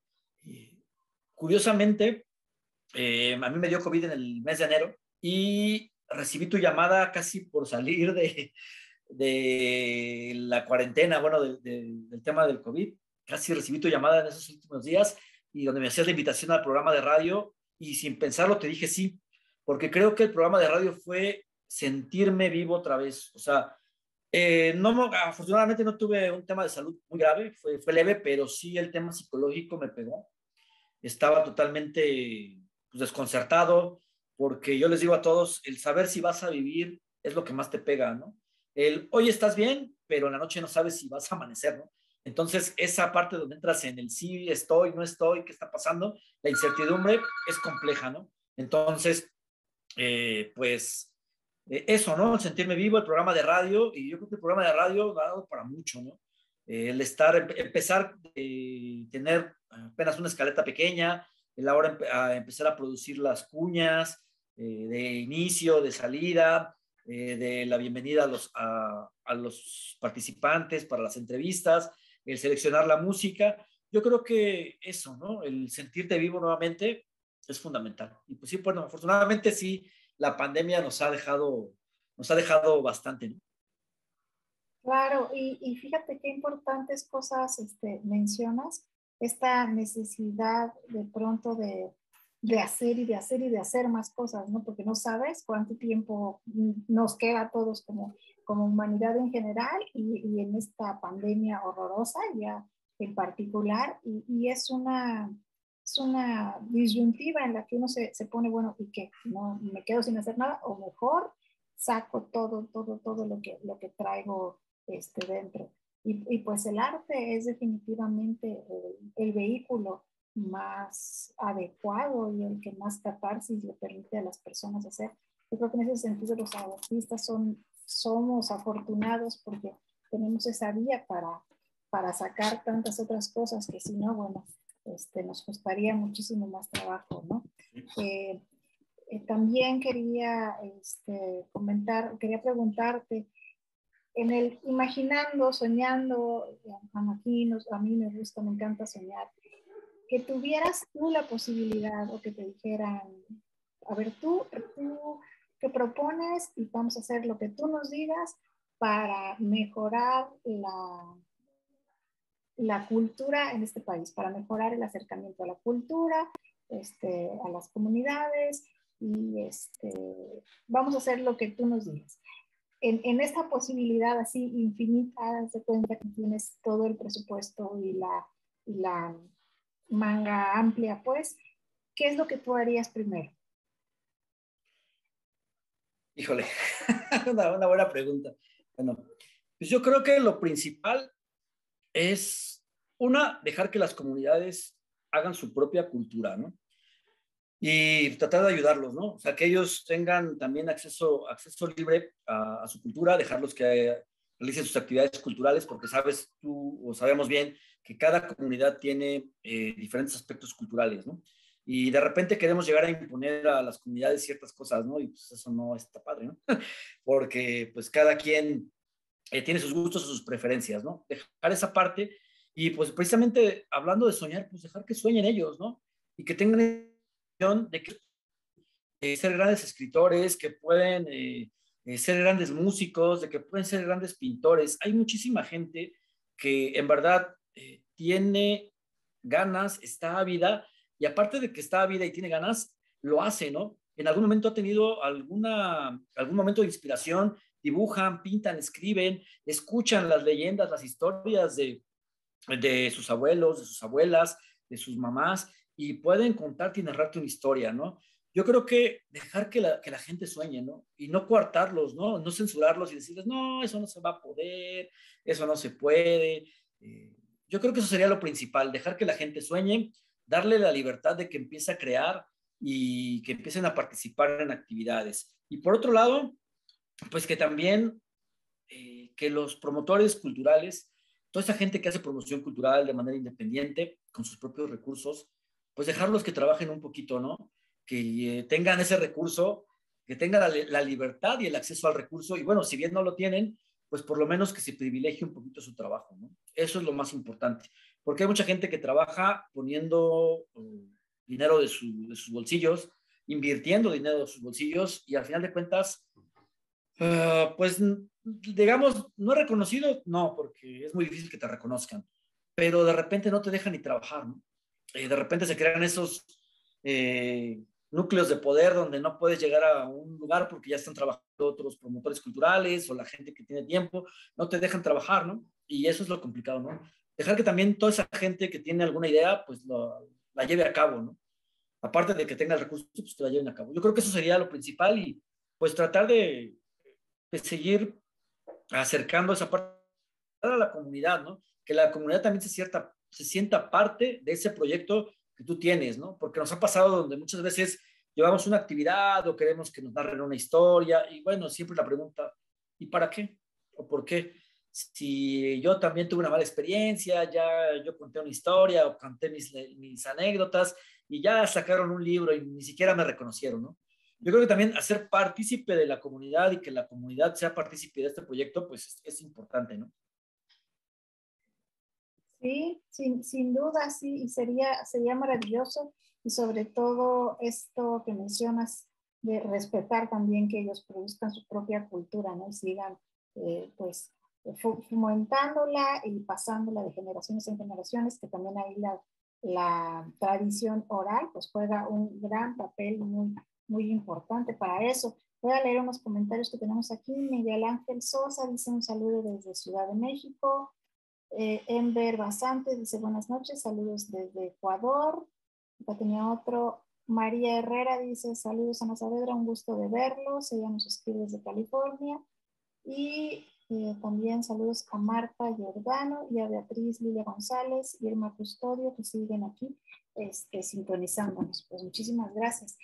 curiosamente, a mí me dio COVID en el mes de enero y recibí tu llamada casi por salir de la cuarentena, bueno, del tema del COVID. Casi recibí tu llamada en esos últimos días y donde me hacías la invitación al programa de radio y sin pensarlo te dije sí, porque creo que el programa de radio fue sentirme vivo otra vez. O sea, no, afortunadamente no tuve un tema de salud muy grave, fue leve, pero sí el tema psicológico me pegó. Estaba totalmente pues, desconcertado, porque yo les digo a todos, el saber si vas a vivir es lo que más te pega, ¿no? hoy estás bien, pero en la noche no sabes si vas a amanecer, ¿no? Entonces, esa parte donde entras en el sí, estoy, no estoy, qué está pasando, la incertidumbre es compleja, ¿no? Entonces, pues eso, ¿no? El sentirme vivo, el programa de radio, y yo creo que el programa de radio ha dado para mucho, ¿no? El empezar a tener apenas una escaleta pequeña, el ahora empezar a producir las cuñas de inicio, de salida, de la bienvenida a los participantes para las entrevistas, el seleccionar la música. Yo creo que eso, ¿no? El sentirte vivo nuevamente es fundamental. Y pues sí, bueno, afortunadamente sí, la pandemia nos ha dejado bastante, ¿no? Claro, y fíjate qué importantes cosas mencionas, esta necesidad de pronto de hacer y de hacer y de hacer más cosas, ¿no? Porque no sabes cuánto tiempo nos queda a todos como humanidad en general y en esta pandemia horrorosa ya en particular, y es una disyuntiva en la que uno se pone, bueno, ¿y qué? ¿No me quedo sin hacer nada? O mejor saco todo lo que traigo dentro. Y pues el arte es definitivamente el vehículo más adecuado y el que más catarsis le permite a las personas hacer. Yo creo que en ese sentido los artistas somos afortunados porque tenemos esa vía para sacar tantas otras cosas que si no, bueno, nos costaría muchísimo más trabajo, ¿no? También quería quería preguntarte, en el imaginando, soñando, a mí me gusta, me encanta soñar, que tuvieras tú la posibilidad o que te dijeran, a ver, tú ¿qué propones? Y vamos a hacer lo que tú nos digas para mejorar la cultura en este país, para mejorar el acercamiento a la cultura, a las comunidades y vamos a hacer lo que tú nos digas. En esta posibilidad así infinita, de cuenta que tienes todo el presupuesto y la manga amplia, pues, ¿qué es lo que tú harías primero? Híjole, una buena pregunta. Bueno, pues yo creo que lo principal es, dejar que las comunidades hagan su propia cultura, ¿no? Y tratar de ayudarlos, ¿no? O sea, que ellos tengan también acceso libre a su cultura, dejarlos que realicen sus actividades culturales, porque sabes tú o sabemos bien que cada comunidad tiene diferentes aspectos culturales, ¿no? Y de repente queremos llegar a imponer a las comunidades ciertas cosas, ¿no? Y pues eso no está padre, ¿no? Porque pues cada quien tiene sus gustos o sus preferencias, ¿no? Dejar esa parte y pues precisamente hablando de soñar, pues dejar que sueñen ellos, ¿no? Y que tengan de que ser grandes escritores, que pueden ser grandes músicos, de que pueden ser grandes pintores. Hay muchísima gente que en verdad tiene ganas, está ávida, y aparte de que está ávida y tiene ganas, lo hace, ¿no? En algún momento ha tenido algún momento de inspiración, dibujan, pintan, escriben, escuchan las leyendas, las historias de sus abuelos, de sus abuelas, de sus mamás, y pueden contarte y narrarte una historia, ¿no? Yo creo que dejar que la gente sueñe, ¿no? Y no coartarlos, ¿no? No censurarlos y decirles, no, eso no se va a poder, eso no se puede. Yo creo que eso sería lo principal, dejar que la gente sueñe, darle la libertad de que empiece a crear y que empiecen a participar en actividades. Y por otro lado, pues que también que los promotores culturales, toda esa gente que hace promoción cultural de manera independiente, con sus propios recursos, pues dejarlos que trabajen un poquito, ¿no? Que tengan ese recurso, que tengan la libertad y el acceso al recurso, y bueno, si bien no lo tienen, pues por lo menos que se privilegie un poquito su trabajo, ¿no? Eso es lo más importante, porque hay mucha gente que trabaja poniendo dinero de sus bolsillos, invirtiendo dinero de sus bolsillos, y al final de cuentas, pues digamos, no reconocido, no, porque es muy difícil que te reconozcan, pero de repente no te dejan ni trabajar, ¿no? De repente se crean esos núcleos de poder donde no puedes llegar a un lugar porque ya están trabajando otros promotores culturales o la gente que tiene tiempo, no te dejan trabajar, ¿no? Y eso es lo complicado, ¿no? Dejar que también toda esa gente que tiene alguna idea, pues la lleve a cabo, ¿no? Aparte de que tenga el recurso, pues que la lleven a cabo. Yo creo que eso sería lo principal y pues tratar de seguir acercando esa parte a la comunidad, ¿no? Que la comunidad también se sienta parte de ese proyecto que tú tienes, ¿no? Porque nos ha pasado donde muchas veces llevamos una actividad o queremos que nos narren una historia y bueno, siempre la pregunta, ¿y para qué? ¿O por qué? Si yo también tuve una mala experiencia, ya yo conté una historia o conté mis anécdotas y ya sacaron un libro y ni siquiera me reconocieron, ¿no? Yo creo que también hacer partícipe de la comunidad y que la comunidad sea partícipe de este proyecto, pues es importante, ¿no? Sí, sin duda, sí, y sería maravilloso, y sobre todo esto que mencionas de respetar también que ellos produzcan su propia cultura, ¿no? Y sigan, pues, fomentándola y pasándola de generaciones en generaciones, que también ahí la tradición oral, pues juega un gran papel muy importante para eso. Voy a leer unos comentarios que tenemos aquí. Miguel Ángel Sosa dice un saludo desde Ciudad de México. Enver Basante dice buenas noches, saludos desde Ecuador. Acá tenía otro. María Herrera dice saludos Ana Saavedra, un gusto de verlos. Ella nos escribe desde California. Y también saludos a Marta Giordano y a Beatriz Lilia González y Irma Custodio que siguen aquí sintonizándonos. Pues muchísimas gracias.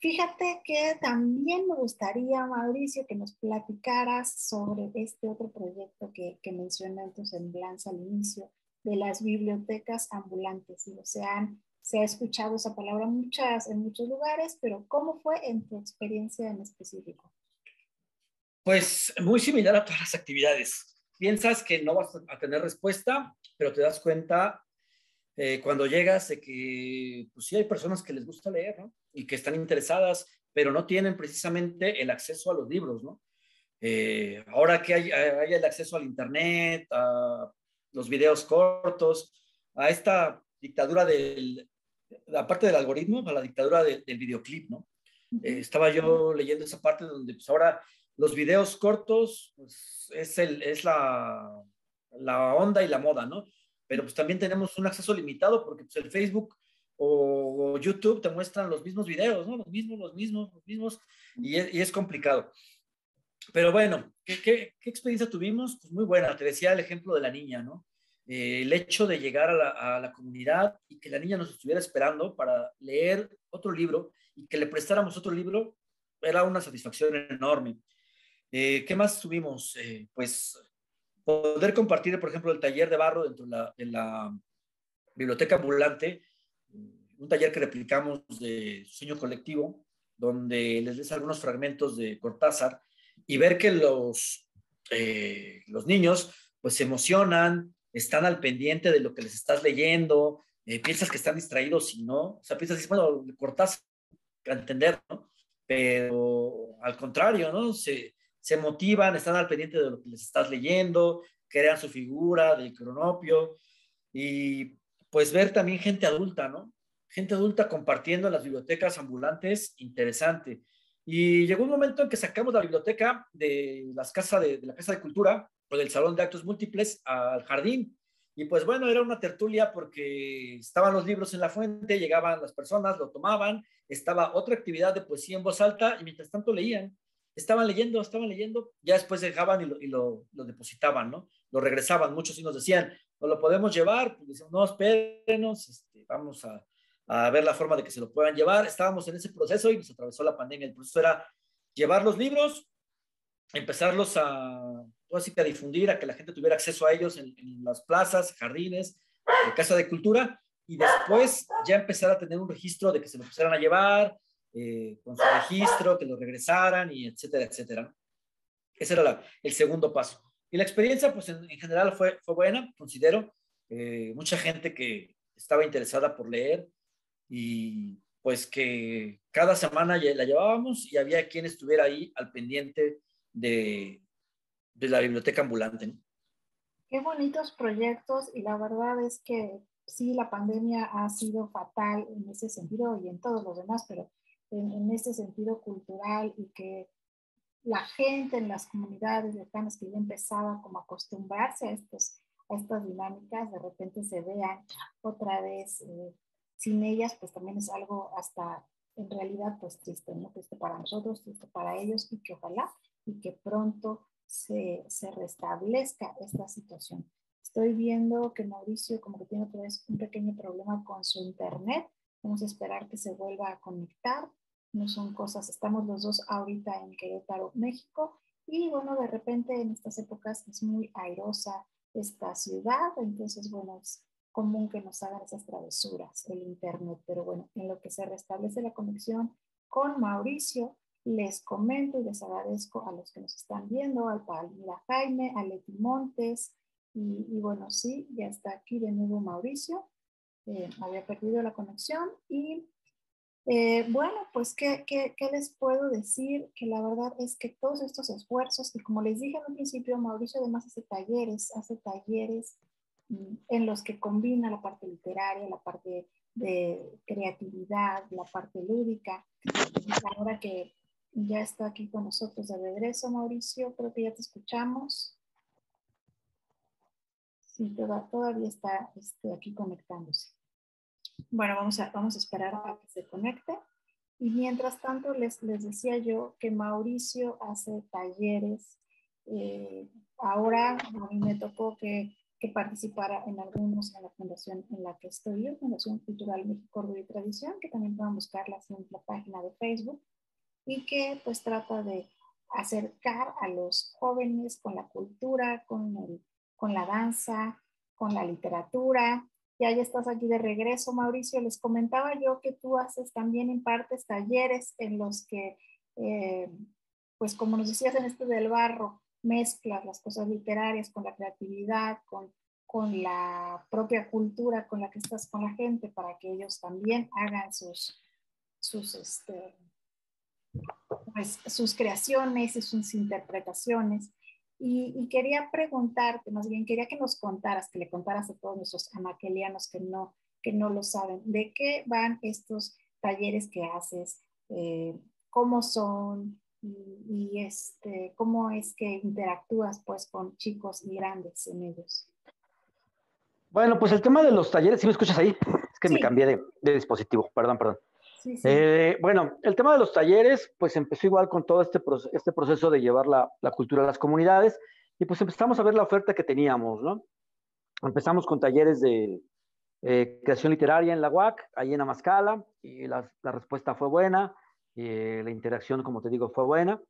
Fíjate que también me gustaría, Mauricio, que nos platicaras sobre este otro proyecto que mencioné en tu semblanza al inicio, de las bibliotecas ambulantes. Digo, se ha escuchado esa palabra en muchos lugares, pero ¿cómo fue en tu experiencia en específico? Pues muy similar a todas las actividades. Piensas que no vas a tener respuesta, pero te das cuenta cuando llegas de que pues sí hay personas que les gusta leer, ¿no? Y que están interesadas, pero no tienen precisamente el acceso a los libros, ¿no? Ahora que hay el acceso al internet, a los videos cortos, a esta dictadura aparte del algoritmo, a la dictadura del videoclip, ¿no? Estaba yo leyendo esa parte donde pues ahora los videos cortos pues, es la onda y la moda, ¿no? Pero pues también tenemos un acceso limitado porque pues, el Facebook o YouTube te muestran los mismos videos, ¿no? Los mismos, y es complicado. Pero bueno, ¿qué experiencia tuvimos? Pues muy buena, te decía el ejemplo de la niña, ¿no? El hecho de llegar a la comunidad y que la niña nos estuviera esperando para leer otro libro y que le prestáramos otro libro, era una satisfacción enorme. ¿Qué más tuvimos? Pues poder compartir, por ejemplo, el taller de barro dentro de la biblioteca ambulante, un taller que replicamos de Sueño Colectivo, donde les des algunos fragmentos de Cortázar y ver que los niños pues se emocionan, están al pendiente de lo que les estás leyendo, piensas que están distraídos y no, o sea, piensas, bueno, Cortázar, a entender, ¿no? Pero al contrario, ¿no? Se motivan, están al pendiente de lo que les estás leyendo, crean su figura del cronopio y pues ver también gente adulta, ¿no? Gente adulta compartiendo en las bibliotecas ambulantes, interesante. Y llegó un momento en que sacamos la biblioteca de la Casa de Cultura o del Salón de Actos Múltiples al jardín. Y pues bueno, era una tertulia porque estaban los libros en la fuente, llegaban las personas, lo tomaban, estaba otra actividad de poesía en voz alta y mientras tanto leían. Estaban leyendo, ya después dejaban y lo depositaban, ¿no? Lo regresaban. Muchos sí nos decían, no lo podemos llevar, pues decimos, no, espérenos, vamos a ver la forma de que se lo puedan llevar. Estábamos en ese proceso y nos atravesó la pandemia. El proceso era llevar los libros, empezarlos así que a difundir, a que la gente tuviera acceso a ellos en las plazas, jardines, casa de cultura, y después ya empezar a tener un registro de que se lo pusieran a llevar, con su registro, que lo regresaran, y etcétera, etcétera. Ese era el segundo paso. Y la experiencia, pues en general fue buena, considero. Mucha gente que estaba interesada por leer y pues que cada semana la llevábamos y había quien estuviera ahí al pendiente de la biblioteca ambulante, ¿no? Qué bonitos proyectos, y la verdad es que sí, la pandemia ha sido fatal en ese sentido y en todos los demás, pero en ese sentido cultural, y que la gente en las comunidades lejanas que ya empezaba como a acostumbrarse a estas dinámicas, de repente se vean otra vez sin ellas, pues también es algo hasta en realidad pues triste, ¿no? Triste para nosotros, triste para ellos, y que ojalá y que pronto se restablezca esta situación. Estoy viendo que Mauricio como que tiene otra vez un pequeño problema con su internet. Vamos a esperar que se vuelva a conectar. No son cosas, estamos los dos ahorita en Querétaro, México, y bueno, de repente en estas épocas es muy airosa esta ciudad, entonces bueno, es común que nos hagan esas travesuras el internet, pero bueno, en lo que se restablece la conexión con Mauricio, les comento y les agradezco a los que nos están viendo, al Palmira Jaime, a Leti Montes, y bueno, sí, ya está aquí de nuevo Mauricio. Había perdido la conexión y bueno, pues ¿qué les puedo decir? Que la verdad es que todos estos esfuerzos, y como les dije en un principio, Mauricio además hace talleres en los que combina la parte literaria, la parte de creatividad, la parte lúdica. Ahora que ya está aquí con nosotros de regreso, Mauricio, creo que ya te escuchamos. Sí, todavía está aquí conectándose. Bueno, vamos a esperar a que se conecte. Y mientras tanto, les decía yo que Mauricio hace talleres. Ahora a mí me tocó que participara en algunos en la fundación en la que estoy yo, Fundación Cultural México, Orgullo y Tradición, que también pueden buscarlas en la página de Facebook, y que pues trata de acercar a los jóvenes con la cultura, con la danza, con la literatura. Ya estás aquí de regreso, Mauricio. Les comentaba yo que tú haces también, impartes talleres en los que, pues como nos decías en este del barro, mezclas las cosas literarias con la creatividad, con la propia cultura con la que estás con la gente, para que ellos también hagan sus pues, sus creaciones y sus interpretaciones. Y quería preguntarte, más bien quería que nos contaras, que le contaras a todos nuestros anaquelianos que no lo saben, de qué van estos talleres que haces, cómo son cómo es que interactúas pues con chicos y grandes en ellos. Bueno, pues el tema de los talleres, ¿sí me escuchas ahí? Es que me Sí, cambié de dispositivo, perdón. sí, sí. Bueno, el tema de los talleres, pues empezó igual con todo este proceso de llevar la cultura a las comunidades y pues empezamos a ver la oferta que teníamos, ¿no? Empezamos con talleres de creación literaria en la UAC, ahí en Amazcala, y la respuesta fue buena, la interacción, como te digo, fue buena.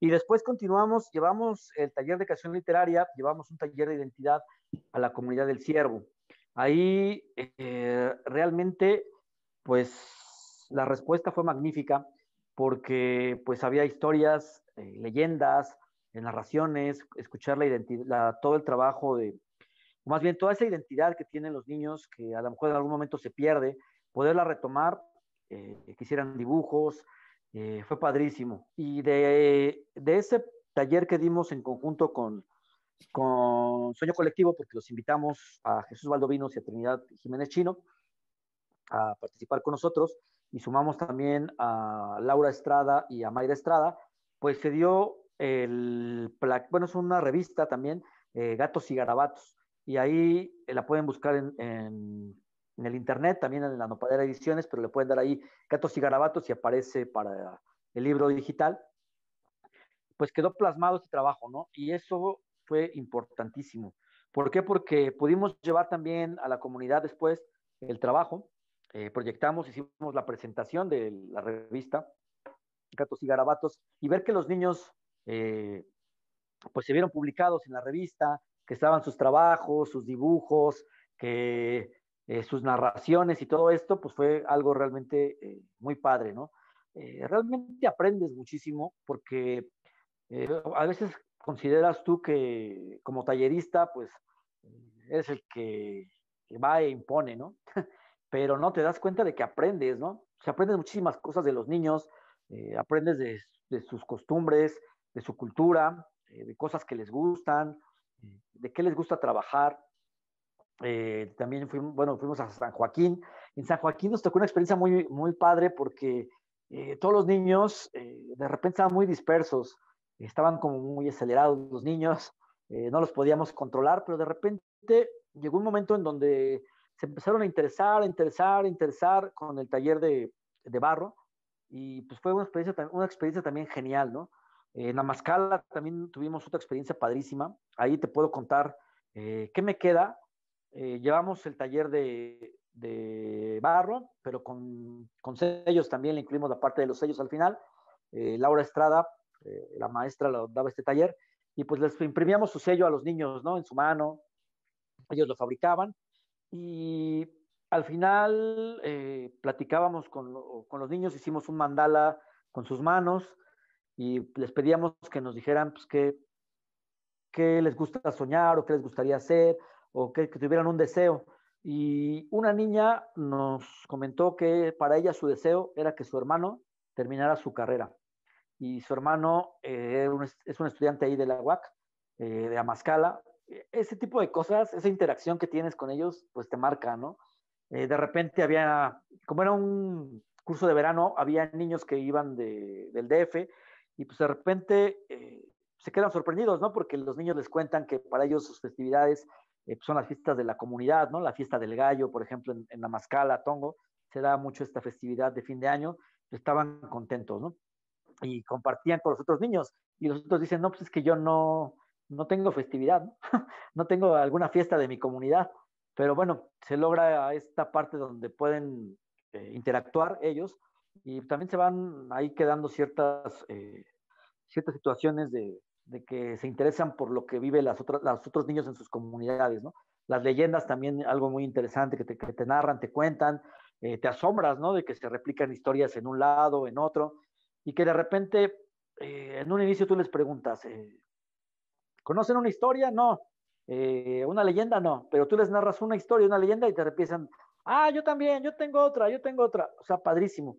Y después continuamos, llevamos el taller de creación literaria, llevamos un taller de identidad a la comunidad del Ciervo. Ahí realmente, pues la respuesta fue magnífica porque pues había historias, leyendas, narraciones, escuchar la identidad, todo el trabajo de, más bien toda esa identidad que tienen los niños que a lo mejor en algún momento se pierde, poderla retomar, que hicieran dibujos, fue padrísimo. Y de ese taller que dimos en conjunto con Sueño Colectivo, porque los invitamos a Jesús Valdovinos y a Trinidad Jiménez Chino a participar con nosotros, y sumamos también a Laura Estrada y a Mayra Estrada, pues se dio bueno, es una revista también, Gatos y Garabatos, y ahí la pueden buscar en el internet, también en la Nopalera Ediciones, pero le pueden dar ahí Gatos y Garabatos y aparece para el libro digital. Pues quedó plasmado este trabajo, ¿no? Y eso fue importantísimo. ¿Por qué? Porque pudimos llevar también a la comunidad después el trabajo, proyectamos, hicimos la presentación de la revista Gatos y Garabatos, y ver que los niños pues se vieron publicados en la revista, que estaban sus trabajos, sus dibujos, que sus narraciones y todo esto, pues fue algo realmente muy padre, ¿no? Realmente aprendes muchísimo porque a veces consideras tú que como tallerista, pues eres el que va e impone, ¿no? Pero no te das cuenta de que aprendes, ¿no? Se aprendes muchísimas cosas de los niños, aprendes de sus costumbres, de su cultura, de cosas que les gustan, de qué les gusta trabajar. También fuimos a San Joaquín. En San Joaquín nos tocó una experiencia muy, muy padre porque todos los niños de repente estaban muy dispersos, estaban como muy acelerados los niños, no los podíamos controlar, pero de repente llegó un momento en donde se empezaron a interesar con el taller de barro, y pues fue una experiencia también genial, ¿no? En Amazcala también tuvimos otra experiencia padrísima. Ahí te puedo contar qué me queda. Llevamos el taller de barro, pero con sellos también, le incluimos la parte de los sellos al final. Laura Estrada, la maestra, daba este taller, y pues les imprimíamos su sello a los niños, ¿no? En su mano, ellos lo fabricaban, y al final platicábamos con los niños, hicimos un mandala con sus manos, y les pedíamos que nos dijeran pues, qué les gusta soñar o qué les gustaría hacer o que tuvieran un deseo. Y una niña nos comentó que para ella su deseo era que su hermano terminara su carrera. Y su hermano es un estudiante ahí de la UAC, de Amazcala. Ese tipo de cosas, esa interacción que tienes con ellos, pues te marca, ¿no? De repente había, como era un curso de verano, había niños que iban del DF y pues de repente se quedan sorprendidos, ¿no? Porque los niños les cuentan que para ellos sus festividades pues son las fiestas de la comunidad, ¿no? La fiesta del gallo, por ejemplo, en Amazcala, Tongo, se da mucho esta festividad de fin de año, estaban contentos, ¿no? Y compartían con los otros niños. Y los otros dicen, no, pues es que yo no tengo festividad, ¿no? No tengo alguna fiesta de mi comunidad. Pero bueno, se logra esta parte donde pueden interactuar ellos y también se van ahí quedando ciertas situaciones de que se interesan por lo que viven los otros niños en sus comunidades, ¿no? Las leyendas también, algo muy interesante que te narran, te cuentan, te asombras, ¿no? De que se replican historias en un lado, en otro, y que de repente, en un inicio tú les preguntas, ¿conocen una historia? No. ¿Una leyenda? No. Pero tú les narras una historia, una leyenda y te empiezan, ah, yo también, yo tengo otra, yo tengo otra. O sea, padrísimo.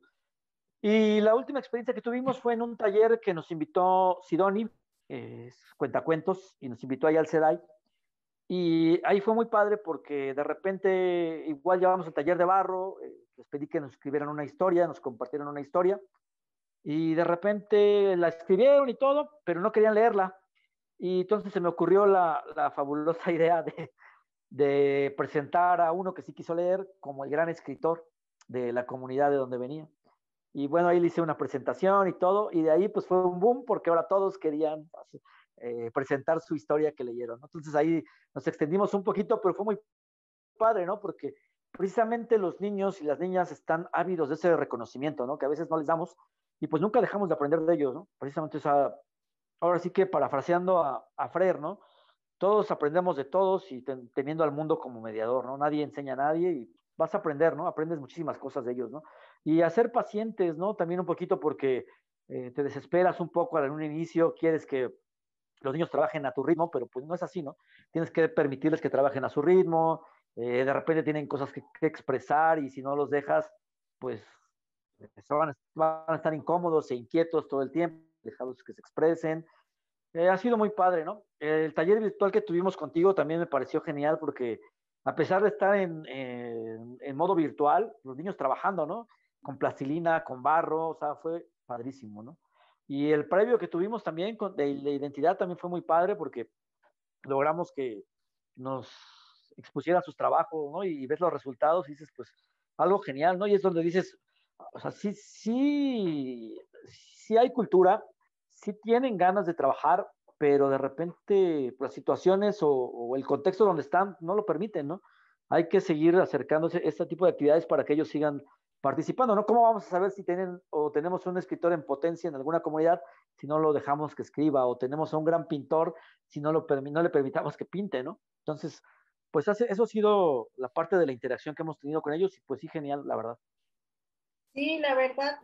Y la última experiencia que tuvimos fue en un taller que nos invitó Sidoni, cuentacuentos, y nos invitó ahí al CEDAI. Y ahí fue muy padre porque de repente igual llevamos el taller de barro, les pedí que nos escribieran una historia, nos compartieron una historia, y de repente la escribieron y todo, pero no querían leerla. Y entonces se me ocurrió la fabulosa idea de presentar a uno que sí quiso leer como el gran escritor de la comunidad de donde venía. Y bueno, ahí le hice una presentación y todo, y de ahí pues fue un boom porque ahora todos querían presentar su historia que leyeron, ¿no? Entonces ahí nos extendimos un poquito, pero fue muy padre, ¿no? Porque precisamente los niños y las niñas están ávidos de ese reconocimiento, ¿no? Que a veces no les damos y pues nunca dejamos de aprender de ellos, ¿no? Precisamente, o sea, ahora sí que parafraseando a Freire, ¿no? Todos aprendemos de todos y teniendo al mundo como mediador, ¿no? Nadie enseña a nadie y vas a aprender, ¿no? Aprendes muchísimas cosas de ellos, ¿no? Y a ser pacientes, ¿no? También un poquito porque te desesperas un poco en un inicio, quieres que los niños trabajen a tu ritmo, pero pues no es así, ¿no? Tienes que permitirles que trabajen a su ritmo, de repente tienen cosas que expresar y si no los dejas, pues van a estar incómodos e inquietos todo el tiempo, dejarlos que se expresen. Ha sido muy padre, ¿no? El taller virtual que tuvimos contigo también me pareció genial porque a pesar de estar en modo virtual, los niños trabajando, ¿no? Con plastilina, con barro, o sea, fue padrísimo, ¿no? Y el previo que tuvimos también de identidad también fue muy padre porque logramos que nos expusieran sus trabajos, ¿no? Y ves los resultados y dices, pues, algo genial, ¿no? Y es donde dices, o sea, sí hay cultura, sí tienen ganas de trabajar, pero de repente pues, las situaciones o el contexto donde están no lo permiten, ¿no? Hay que seguir acercándose a este tipo de actividades para que ellos sigan participando, ¿no? ¿Cómo vamos a saber si tienen o tenemos un escritor en potencia en alguna comunidad si no lo dejamos que escriba o tenemos a un gran pintor si no le permitamos que pinte, ¿no? Entonces, pues eso ha sido la parte de la interacción que hemos tenido con ellos y pues sí, genial, la verdad. Sí, la verdad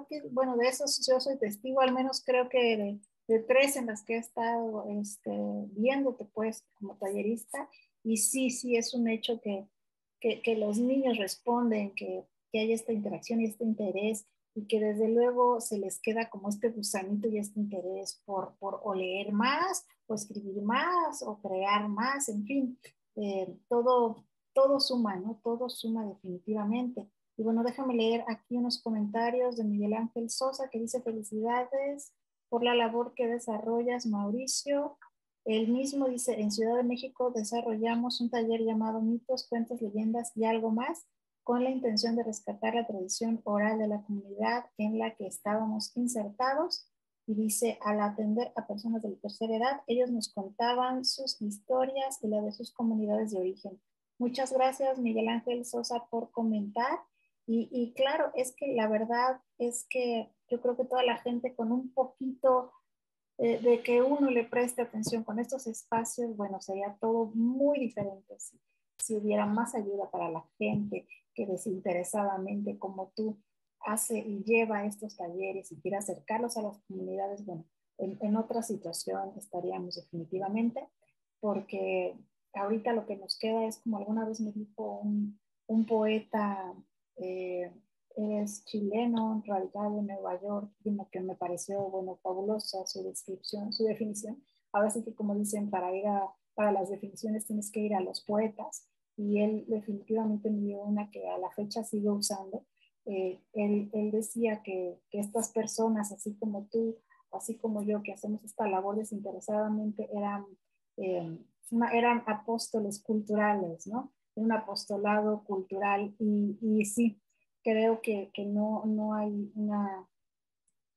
que, bueno, de eso yo soy testigo, al menos creo que de tres en las que he estado viéndote pues como tallerista, y sí, sí, es un hecho que los niños responden, que hay esta interacción y este interés, y que desde luego se les queda como este gusanito y este interés por o leer más, o escribir más, o crear más, en fin, todo suma, ¿no? Todo suma definitivamente. Y bueno, déjame leer aquí unos comentarios de Miguel Ángel Sosa que dice felicidades por la labor que desarrollas, Mauricio. Él mismo dice, en Ciudad de México desarrollamos un taller llamado Mitos, Cuentos, Leyendas y algo más, con la intención de rescatar la tradición oral de la comunidad en la que estábamos insertados. Y dice, al atender a personas de la tercera edad, ellos nos contaban sus historias y la de sus comunidades de origen. Muchas gracias, Miguel Ángel Sosa, por comentar. Y claro, es que la verdad es que yo creo que toda la gente con un poquito de que uno le preste atención con estos espacios, bueno, sería todo muy diferente si hubiera más ayuda para la gente que desinteresadamente como tú hace y lleva estos talleres y quiere acercarlos a las comunidades. Bueno, en otra situación estaríamos definitivamente, porque ahorita lo que nos queda es como alguna vez me dijo un poeta, eh, es chileno, radicado en Nueva York, que me pareció, bueno, fabulosa su descripción, su definición. Ahora sí que como dicen, para las definiciones tienes que ir a los poetas, y él definitivamente me dio una que a la fecha sigo usando. Él decía que estas personas, así como tú, así como yo, que hacemos esta labor desinteresadamente, eh, eran apóstoles culturales, ¿no? Un apostolado cultural, y sí, creo que no hay una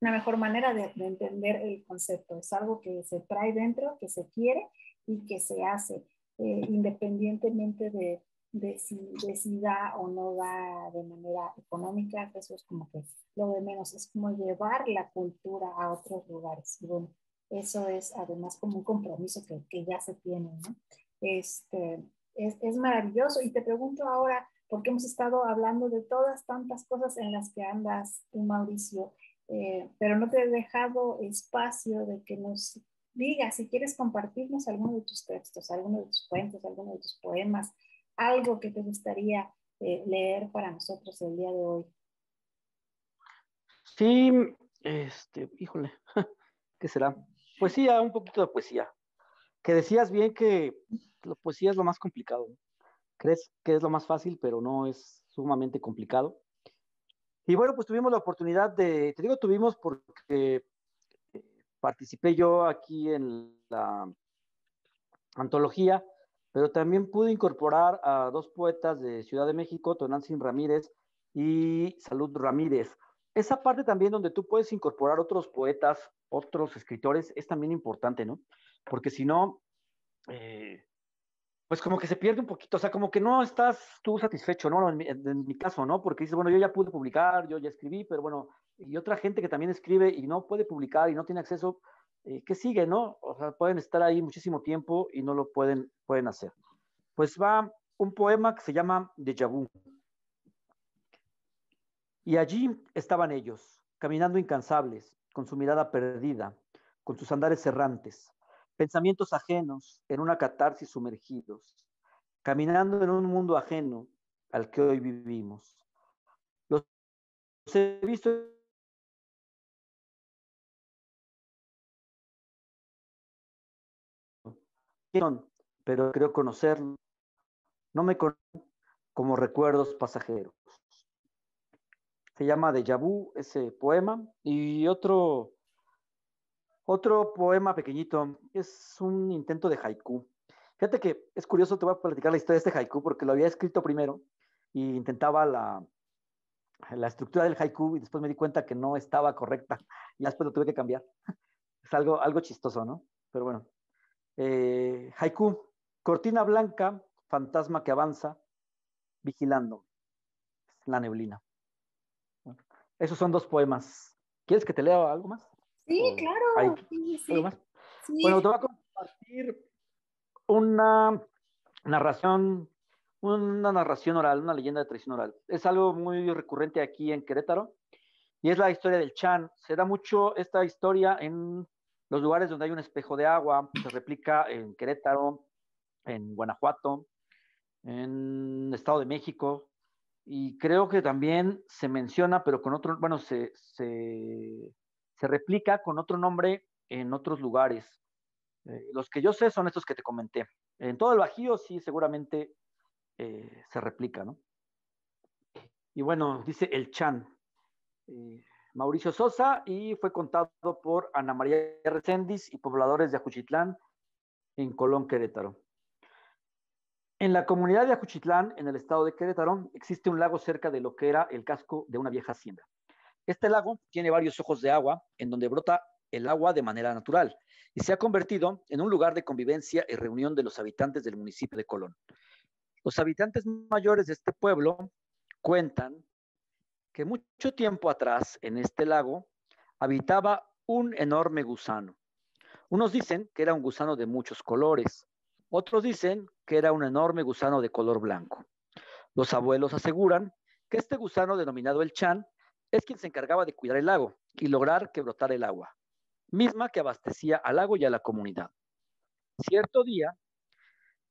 mejor manera de entender el concepto. Es algo que se trae dentro, que se quiere y que se hace, independientemente de si da o no da de manera económica. Eso es como que lo de menos, es como llevar la cultura a otros lugares. Y bueno, eso es además como un compromiso que ya se tiene, ¿no? Es maravilloso. Y te pregunto ahora, porque hemos estado hablando de todas tantas cosas en las que andas tú, Mauricio, pero no te he dejado espacio de que nos digas si quieres compartirnos alguno de tus textos, alguno de tus cuentos, alguno de tus poemas, algo que te gustaría leer para nosotros el día de hoy. Sí, híjole, ¿qué será? Poesía, un poquito de poesía. Que decías bien que la poesía es lo más complicado, ¿no? Crees que es lo más fácil, pero no, es sumamente complicado. Y bueno, pues tuvimos la oportunidad te digo tuvimos porque participé yo aquí en la antología, pero también pude incorporar a dos poetas de Ciudad de México, Tonantzin Ramírez y Salud Ramírez. Esa parte también donde tú puedes incorporar otros poetas, otros escritores, es también importante, ¿no? Porque si no, eh, pues como que se pierde un poquito, o sea, como que no estás tú satisfecho, ¿no? En mi caso, ¿no? Porque dices, bueno, yo ya pude publicar, yo ya escribí, pero bueno, y otra gente que también escribe y no puede publicar y no tiene acceso, ¿qué sigue, no? O sea, pueden estar ahí muchísimo tiempo y no lo pueden hacer. Pues va un poema que se llama Déjà Vu. Y allí estaban ellos, caminando incansables, con su mirada perdida, con sus andares errantes, pensamientos ajenos en una catarsis sumergidos, caminando en un mundo ajeno al que hoy vivimos. Los he visto, pero creo conocerlos. No me conocen como recuerdos pasajeros. Se llama Déjà Vu ese poema. Y otro poema pequeñito es un intento de haiku. Fíjate que es curioso, te voy a platicar la historia de este haiku porque lo había escrito primero y intentaba la estructura del haiku y después me di cuenta que no estaba correcta y después lo tuve que cambiar. Es algo chistoso, ¿no? Pero bueno. Haiku, cortina blanca, fantasma que avanza, vigilando la neblina. Bueno, esos son dos poemas. ¿Quieres que te lea algo más? Sí, ¿O hay claro, sí, algo sí, más? Bueno, sí. te voy a compartir una narración, una narración oral, una leyenda de tradición oral. Es algo muy recurrente aquí en Querétaro y es la historia del Chan. Se da mucho esta historia en los lugares donde hay un espejo de agua, se replica en Querétaro, en Guanajuato, en Estado de México, y creo que también se menciona, pero con otro, bueno, se replica con otro nombre en otros lugares. Los que yo sé son estos que te comenté. En todo el Bajío sí seguramente se replica, ¿no? Y bueno, dice el Chan, Mauricio Sosa, y fue contado por Ana María Recendis y pobladores de Ajuchitlán, en Colón, Querétaro. En la comunidad de Ajuchitlán, en el estado de Querétaro, existe un lago cerca de lo que era el casco de una vieja hacienda. Este lago tiene varios ojos de agua en donde brota el agua de manera natural y se ha convertido en un lugar de convivencia y reunión de los habitantes del municipio de Colón. Los habitantes mayores de este pueblo cuentan que mucho tiempo atrás en este lago habitaba un enorme gusano. Unos dicen que era un gusano de muchos colores, otros dicen que era un enorme gusano de color blanco. Los abuelos aseguran que este gusano denominado el Chan es quien se encargaba de cuidar el lago y lograr que brotara el agua, misma que abastecía al lago y a la comunidad. Cierto día,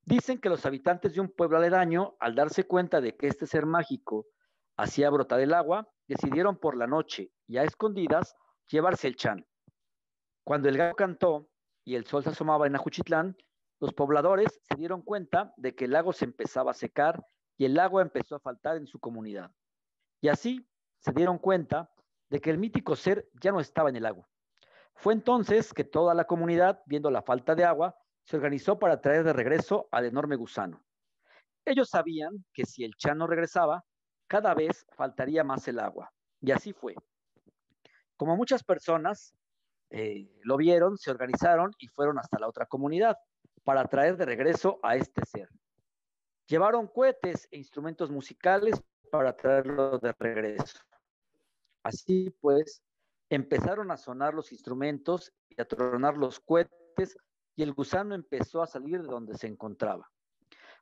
dicen que los habitantes de un pueblo aledaño, al darse cuenta de que este ser mágico hacía brotar el agua, decidieron por la noche y a escondidas llevarse el Chan. Cuando el gallo cantó y el sol se asomaba en Ajuchitlán, los pobladores se dieron cuenta de que el lago se empezaba a secar y el agua empezó a faltar en su comunidad. Y así se dieron cuenta de que el mítico ser ya no estaba en el lago. Fue entonces que toda la comunidad, viendo la falta de agua, se organizó para traer de regreso al enorme gusano. Ellos sabían que si el Chan no regresaba, cada vez faltaría más el agua. Y así fue. Como muchas personas lo vieron, se organizaron y fueron hasta la otra comunidad para traer de regreso a este ser. Llevaron cohetes e instrumentos musicales para traerlo de regreso. Así pues, empezaron a sonar los instrumentos y a tronar los cohetes y el gusano empezó a salir de donde se encontraba.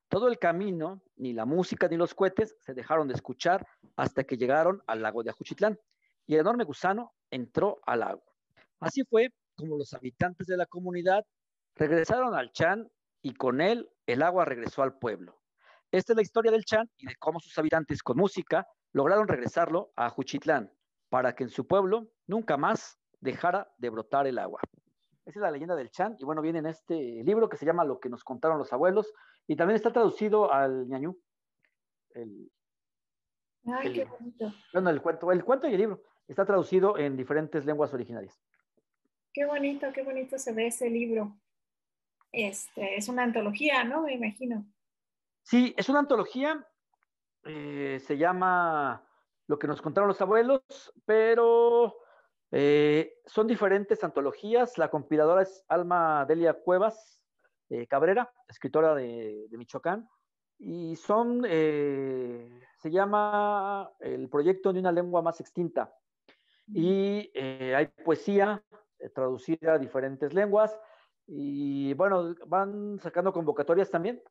Todo el camino, ni la música ni los cohetes se dejaron de escuchar hasta que llegaron al lago de Ajuchitlán y el enorme gusano entró al lago. Así fue como los habitantes de la comunidad regresaron al Chan y con él el agua regresó al pueblo. Esta es la historia del Chan y de cómo sus habitantes con música lograron regresarlo a Ajuchitlán para que en su pueblo nunca más dejara de brotar el agua. Esa es la leyenda del Chan y bueno, viene en este libro que se llama Lo que nos contaron los abuelos y también está traducido al ñañú. Ay, qué bonito. Bueno, el cuento y el libro está traducido en diferentes lenguas originarias. Qué bonito se ve ese libro. Es una antología, ¿no? Me imagino. Sí, es una antología, se llama Lo que nos contaron los abuelos, pero son diferentes antologías. La compiladora es Alma Delia Cuevas Cabrera, escritora de Michoacán, y se llama El proyecto de una lengua más extinta. Y hay poesía traducida a diferentes lenguas, y bueno, van sacando convocatorias también,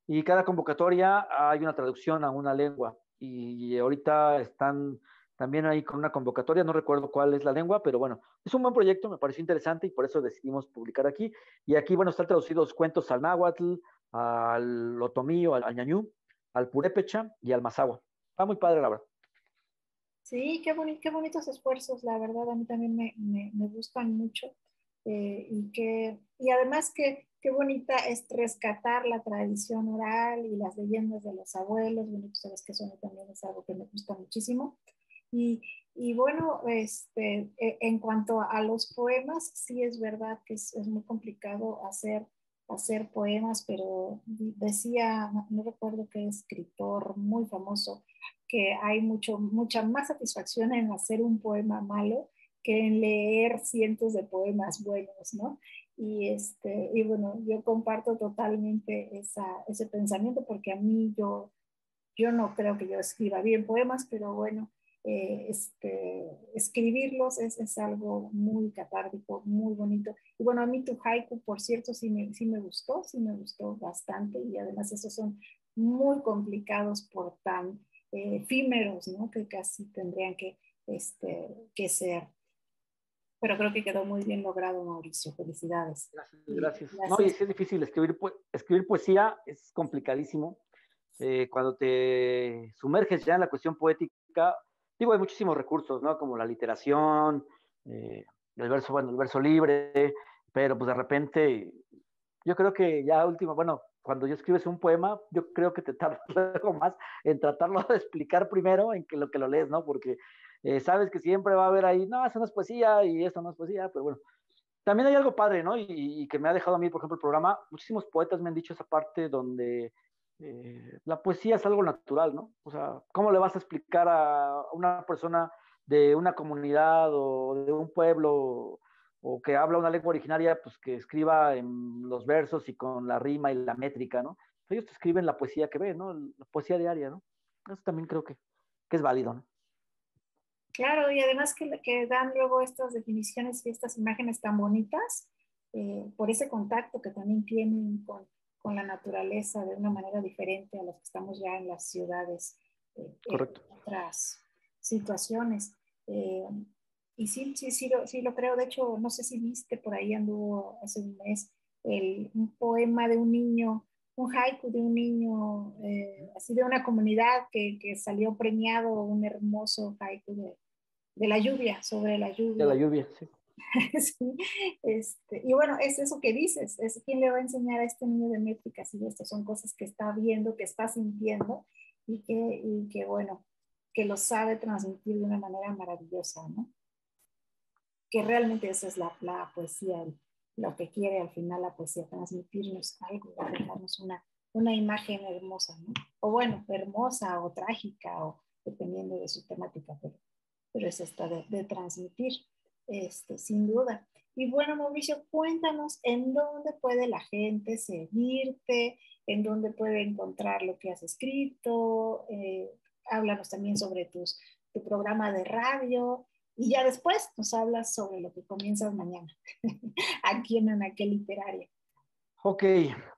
y cada convocatoria hay una traducción a una lengua, y ahorita están también ahí con una convocatoria, no recuerdo cuál es la lengua, pero bueno, es un buen proyecto, me pareció interesante y por eso decidimos publicar aquí. Y aquí, bueno, están traducidos cuentos al náhuatl, al otomí, al ñañú, al purépecha y al mazahua. Está muy padre, la verdad. Sí, qué bonitos esfuerzos, la verdad, a mí también me gustan mucho. Y además qué bonita es rescatar la tradición oral y las leyendas de los abuelos. Bueno, tú sabes que eso también es algo que me gusta muchísimo. Y, y bueno, en cuanto a los poemas, sí es verdad que es muy complicado hacer poemas, pero decía, no recuerdo qué escritor muy famoso, que hay mucha más satisfacción en hacer un poema malo que en leer cientos de poemas buenos, ¿no? Y bueno, yo comparto totalmente ese pensamiento porque a mí yo no creo que yo escriba bien poemas, pero bueno, escribirlos es algo muy catártico, muy bonito. Y bueno, a mí tu haiku, por cierto, sí me gustó bastante y además esos son muy complicados por tan efímeros, ¿no? Que casi tendrían que ser. Pero creo que quedó muy bien logrado, Mauricio. Felicidades. Gracias, gracias. No, y Gracias. es difícil escribir poesía, es complicadísimo. Cuando te sumerges ya en la cuestión poética, digo, hay muchísimos recursos, ¿no? Como la literación, el verso libre, pero pues de repente, yo creo que ya último, bueno, cuando yo escribes un poema, yo creo que te tardas algo más en tratarlo de explicar primero en que lo lees, ¿no? Porque sabes que siempre va a haber ahí, no, eso no es poesía y eso no es poesía, pero bueno. También hay algo padre, ¿no? Y que me ha dejado a mí, por ejemplo, el programa, muchísimos poetas me han dicho esa parte donde la poesía es algo natural, ¿no? O sea, ¿cómo le vas a explicar a una persona de una comunidad o de un pueblo o que habla una lengua originaria, pues que escriba en los versos y con la rima y la métrica, ¿no? Ellos te escriben la poesía que ven, ¿no? La poesía diaria, ¿no? Eso también creo que es válido, ¿no? Claro, y además que dan luego estas definiciones y estas imágenes tan bonitas, por ese contacto que también tienen con la naturaleza de una manera diferente a los que estamos ya en las ciudades, en Correcto. otras situaciones. Eh, y sí, sí, sí lo creo. De hecho, no sé si viste, por ahí anduvo hace un mes un poema de un niño, un haiku de un niño, así de una comunidad que salió premiado, un hermoso haiku de la lluvia, sobre la De la lluvia. lluvia, sí. Sí, y bueno, es eso que dices, es quién le va a enseñar a este niño de métricas y esto son cosas que está viendo, que está sintiendo y que bueno, que lo sabe transmitir de una manera maravillosa, ¿no? Que realmente esa es la poesía, lo que quiere al final la poesía, transmitirnos algo, dejarnos una imagen hermosa, ¿no? O bueno, hermosa o trágica, o dependiendo de su temática, pero es esta de transmitir, sin duda. Y bueno, Mauricio, cuéntanos en dónde puede la gente seguirte, en dónde puede encontrar lo que has escrito, háblanos también sobre tu programa de radio y ya después nos hablas sobre lo que comienzas mañana aquí en Anaquel Literaria. Ok,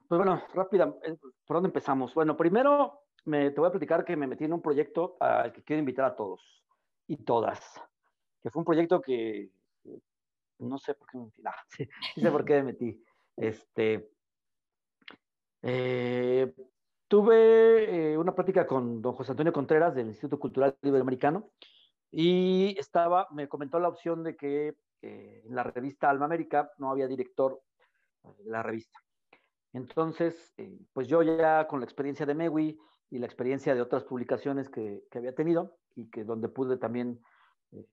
pues bueno, rápida, ¿por dónde empezamos? Bueno, primero te voy a platicar que me metí en un proyecto al que quiero invitar a todos y todas, que fue un proyecto que no sé por qué me metí, sí, sí sé por qué me metí. Este, eh, tuve una plática con don José Antonio Contreras del Instituto Cultural Iberoamericano y me comentó la opción de que en la revista Alma América no había director de la revista. Entonces, pues yo ya con la experiencia de MEWI y la experiencia de otras publicaciones que había tenido y que donde pude también eh,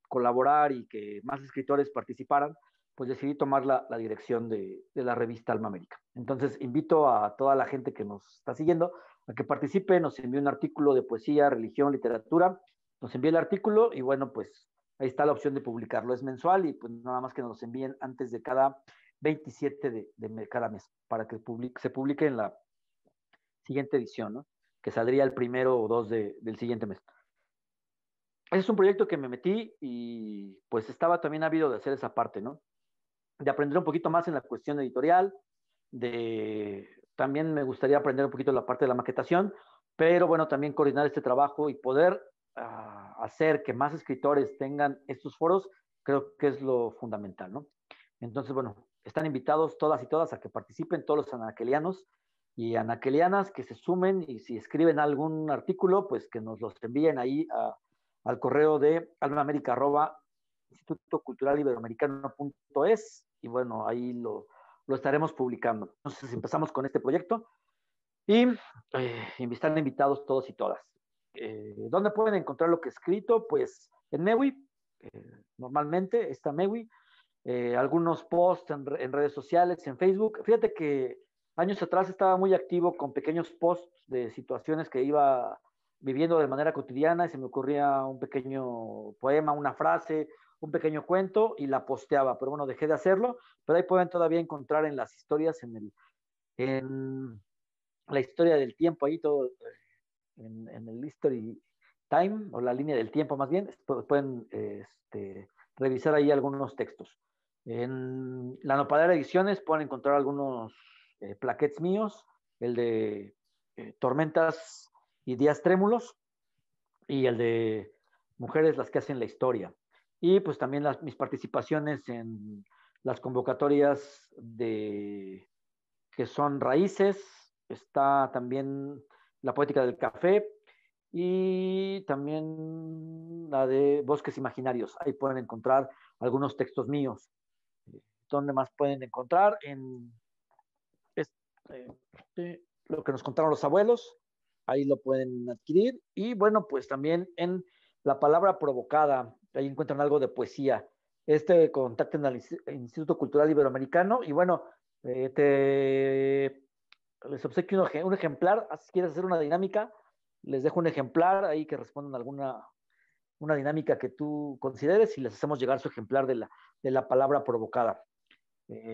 colaborar y que más escritores participaran, pues decidí tomar la dirección de la revista Alma América. Entonces, invito a toda la gente que nos está siguiendo a que participe, nos envíe un artículo de poesía, religión, literatura, nos envíe el artículo y bueno, pues ahí está la opción de publicarlo. Es mensual y pues nada más que nos envíen antes de cada 27 de cada mes para que se publique en la siguiente edición, ¿no? Que saldría el primero o dos del siguiente mes. Ese es un proyecto que me metí y pues estaba también ávido de hacer esa parte, ¿no? De aprender un poquito más en la cuestión editorial, también me gustaría aprender un poquito la parte de la maquetación, pero bueno, también coordinar este trabajo y poder hacer que más escritores tengan estos foros, creo que es lo fundamental, ¿no? Entonces, bueno, están invitados todas y todas a que participen, todos los anaquelianos y anaquelianas que se sumen y si escriben algún artículo, pues que nos los envíen ahí al correo de almaamerica@institutoculturaliberoamericano.es y bueno, ahí lo estaremos publicando. Entonces empezamos con este proyecto y están invitados todos y todas. ¿Dónde pueden encontrar lo que he escrito? Pues en MEWI, normalmente está MEWI, algunos posts en redes sociales, en Facebook. Fíjate que años atrás estaba muy activo con pequeños posts de situaciones que iba viviendo de manera cotidiana y se me ocurría un pequeño poema, una frase, un pequeño cuento y la posteaba, pero bueno, dejé de hacerlo, pero ahí pueden todavía encontrar en las historias, en la historia del tiempo, ahí todo, en el History Time, o la línea del tiempo más bien, pueden revisar ahí algunos textos. En la Nopalera Ediciones pueden encontrar algunos plaquets míos, el de Tormentas y Días Trémulos, y el de Mujeres las que hacen la historia. Y pues también mis participaciones en las convocatorias que son Raíces, está también La Poética del Café y también la de Bosques Imaginarios. Ahí pueden encontrar algunos textos míos. ¿Dónde más pueden encontrar? En lo que nos contaron los abuelos, ahí lo pueden adquirir. Y bueno, pues también en La Palabra Provocada, ahí encuentran algo de poesía. Contacten al Instituto Cultural Iberoamericano y bueno, les obsequio un ejemplar, si quieres hacer una dinámica, les dejo un ejemplar ahí que respondan alguna una dinámica que tú consideres y les hacemos llegar su ejemplar de la palabra provocada.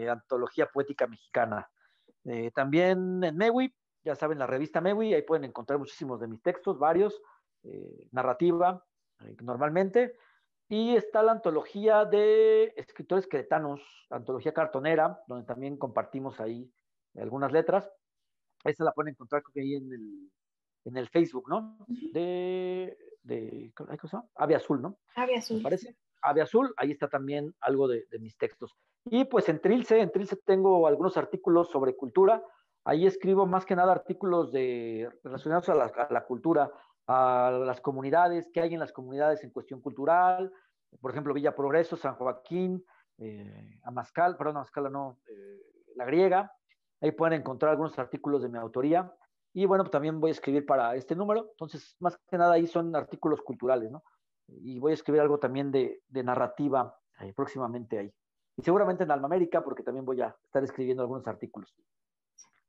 Antología Poética Mexicana. También en Mewi, ya saben, la revista Mewi, ahí pueden encontrar muchísimos de mis textos, varios, narrativa, normalmente. Y está la antología de escritores queretanos, antología cartonera, donde también compartimos ahí algunas letras. Esa la pueden encontrar creo que ahí en el Facebook, ¿no? ¿Cómo se llama? Ave Azul, ¿no? Ave Me Azul. parece. Ave Azul, ahí está también algo de mis textos. Y pues en Trilce tengo algunos artículos sobre cultura. Ahí escribo más que nada artículos relacionados a la cultura, a las comunidades, qué hay en las comunidades en cuestión cultural. Por ejemplo, Villa Progreso, San Joaquín, Amazcala no, La Griega. Ahí pueden encontrar algunos artículos de mi autoría. Y bueno, también voy a escribir para este número. Entonces, más que nada ahí son artículos culturales, ¿no? Y voy a escribir algo también de narrativa próximamente ahí. Y seguramente en Alma América, porque también voy a estar escribiendo algunos artículos.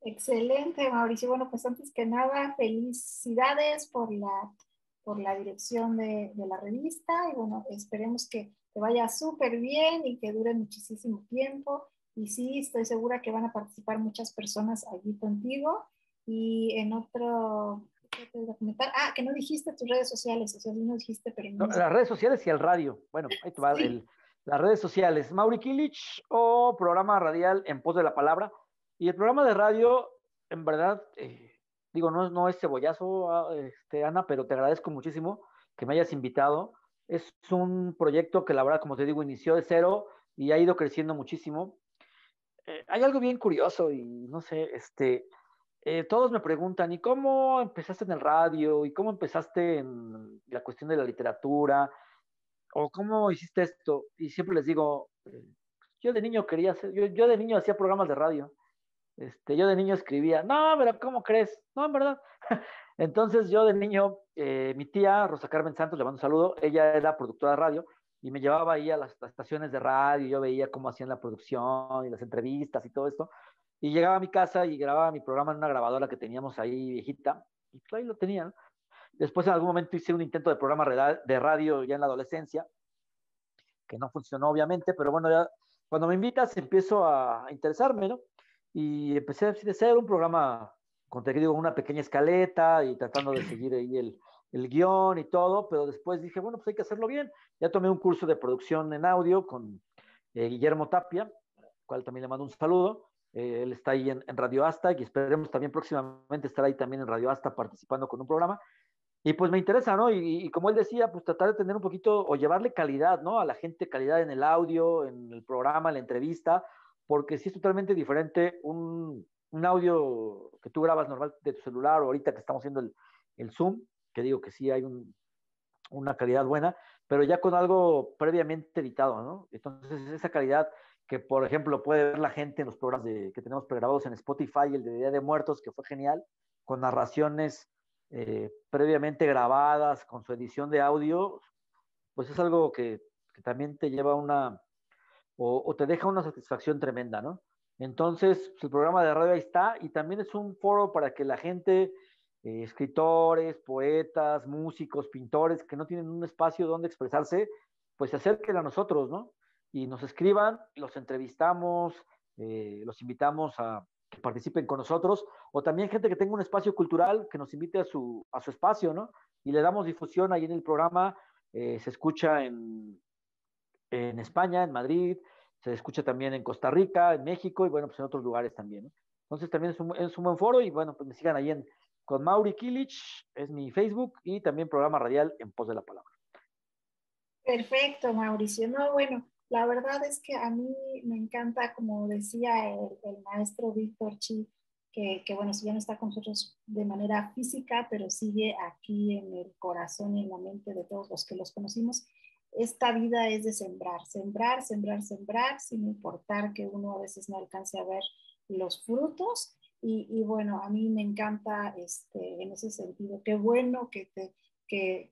Excelente, Mauricio. Bueno, pues antes que nada, felicidades por la dirección de la revista y bueno, esperemos que te vaya súper bien y que dure muchísimo tiempo. Y sí, estoy segura que van a participar muchas personas allí contigo. Y en otro, ¿qué te voy a comentar? Ah, que no dijiste tus redes sociales, o sea, sí no dijiste, pero No, no. las redes sociales y el radio. Bueno, ahí te va Sí, las redes sociales. Mauri Kilich o programa radial En Pos de la Palabra. Y el programa de radio, en verdad, digo, no es cebollazo, Ana, pero te agradezco muchísimo que me hayas invitado. Es un proyecto que la verdad, como te digo, inició de cero y ha ido creciendo muchísimo. Hay algo bien curioso y no sé, todos me preguntan, ¿y cómo empezaste en el radio? ¿Y cómo empezaste en la cuestión de la literatura? ¿O cómo hiciste esto? Y siempre les digo, yo de niño quería hacer, yo de niño hacía programas de radio. Yo de niño escribía, no, pero ¿cómo crees? No, en verdad. Entonces yo de niño, mi tía, Rosa Carmen Santos, le mando un saludo, ella era productora de radio y me llevaba ahí a las estaciones de radio, yo veía cómo hacían la producción y las entrevistas y todo esto. Y llegaba a mi casa y grababa mi programa en una grabadora que teníamos ahí viejita, y pues ahí lo tenía, ¿no? Después en algún momento hice un intento de programa de radio ya en la adolescencia, que no funcionó obviamente, pero bueno, ya cuando me invitas empiezo a interesarme, ¿no? Y empecé así de ser un programa, como te digo, una pequeña escaleta y tratando de seguir ahí el guión y todo, pero después dije, bueno, pues hay que hacerlo bien. Ya tomé un curso de producción en audio con Guillermo Tapia, al cual también le mando un saludo. Él está ahí en Radio Asta y esperemos también próximamente estar ahí también en Radio Asta participando con un programa. Y pues me interesa, ¿no? Y como él decía, pues tratar de tener un poquito o llevarle calidad, ¿no? A la gente, calidad en el audio, en el programa, en la entrevista, porque sí es totalmente diferente un audio que tú grabas normal de tu celular o ahorita que estamos haciendo el Zoom, que digo que sí hay una calidad buena, pero ya con algo previamente editado, ¿no? Entonces esa calidad que, por ejemplo, puede ver la gente en los programas que tenemos pregrabados en Spotify, el de Día de Muertos, que fue genial, con narraciones previamente grabadas, con su edición de audio, pues es algo que también te lleva o te deja una satisfacción tremenda, ¿no? Entonces, pues el programa de radio ahí está y también es un foro para que la gente, escritores, poetas, músicos, pintores, que no tienen un espacio donde expresarse, pues se acerquen a nosotros, ¿no? Y nos escriban, los entrevistamos, los invitamos a que participen con nosotros, o también gente que tenga un espacio cultural que nos invite a su espacio, ¿no? Y le damos difusión ahí en el programa, se escucha en España, en Madrid, se escucha también en Costa Rica, en México y bueno, pues en otros lugares también, ¿no? Entonces también es un buen foro y bueno, pues me sigan ahí con Mauri Kilich, es mi Facebook y también programa radial En Pos de la Palabra. perfecto, Mauricio. No, bueno, la verdad es que a mí me encanta, como decía el maestro Víctor Chi, que bueno, si ya no está con nosotros de manera física, pero sigue aquí en el corazón y en la mente de todos los que los conocimos. Esta vida es de sembrar, sembrar, sembrar, sembrar, sin importar que uno a veces no alcance a ver los frutos. Y bueno, a mí me encanta en ese sentido. Qué bueno que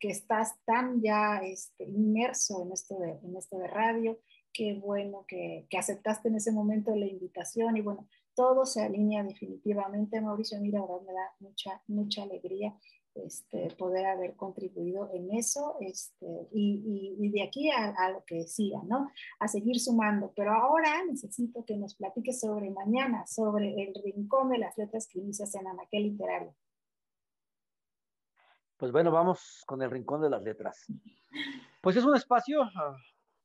estás tan ya inmerso en esto de radio, qué bueno que aceptaste en ese momento la invitación y bueno, todo se alinea definitivamente, Mauricio, mira, ahora me da mucha, mucha alegría poder haber contribuido en eso, y de aquí a lo que siga, ¿no? A seguir sumando. Pero ahora necesito que nos platiques sobre mañana, sobre el Rincón de las Letras que inicias en Anaquel Literario. Pues bueno, vamos con el Rincón de las Letras. Pues es un espacio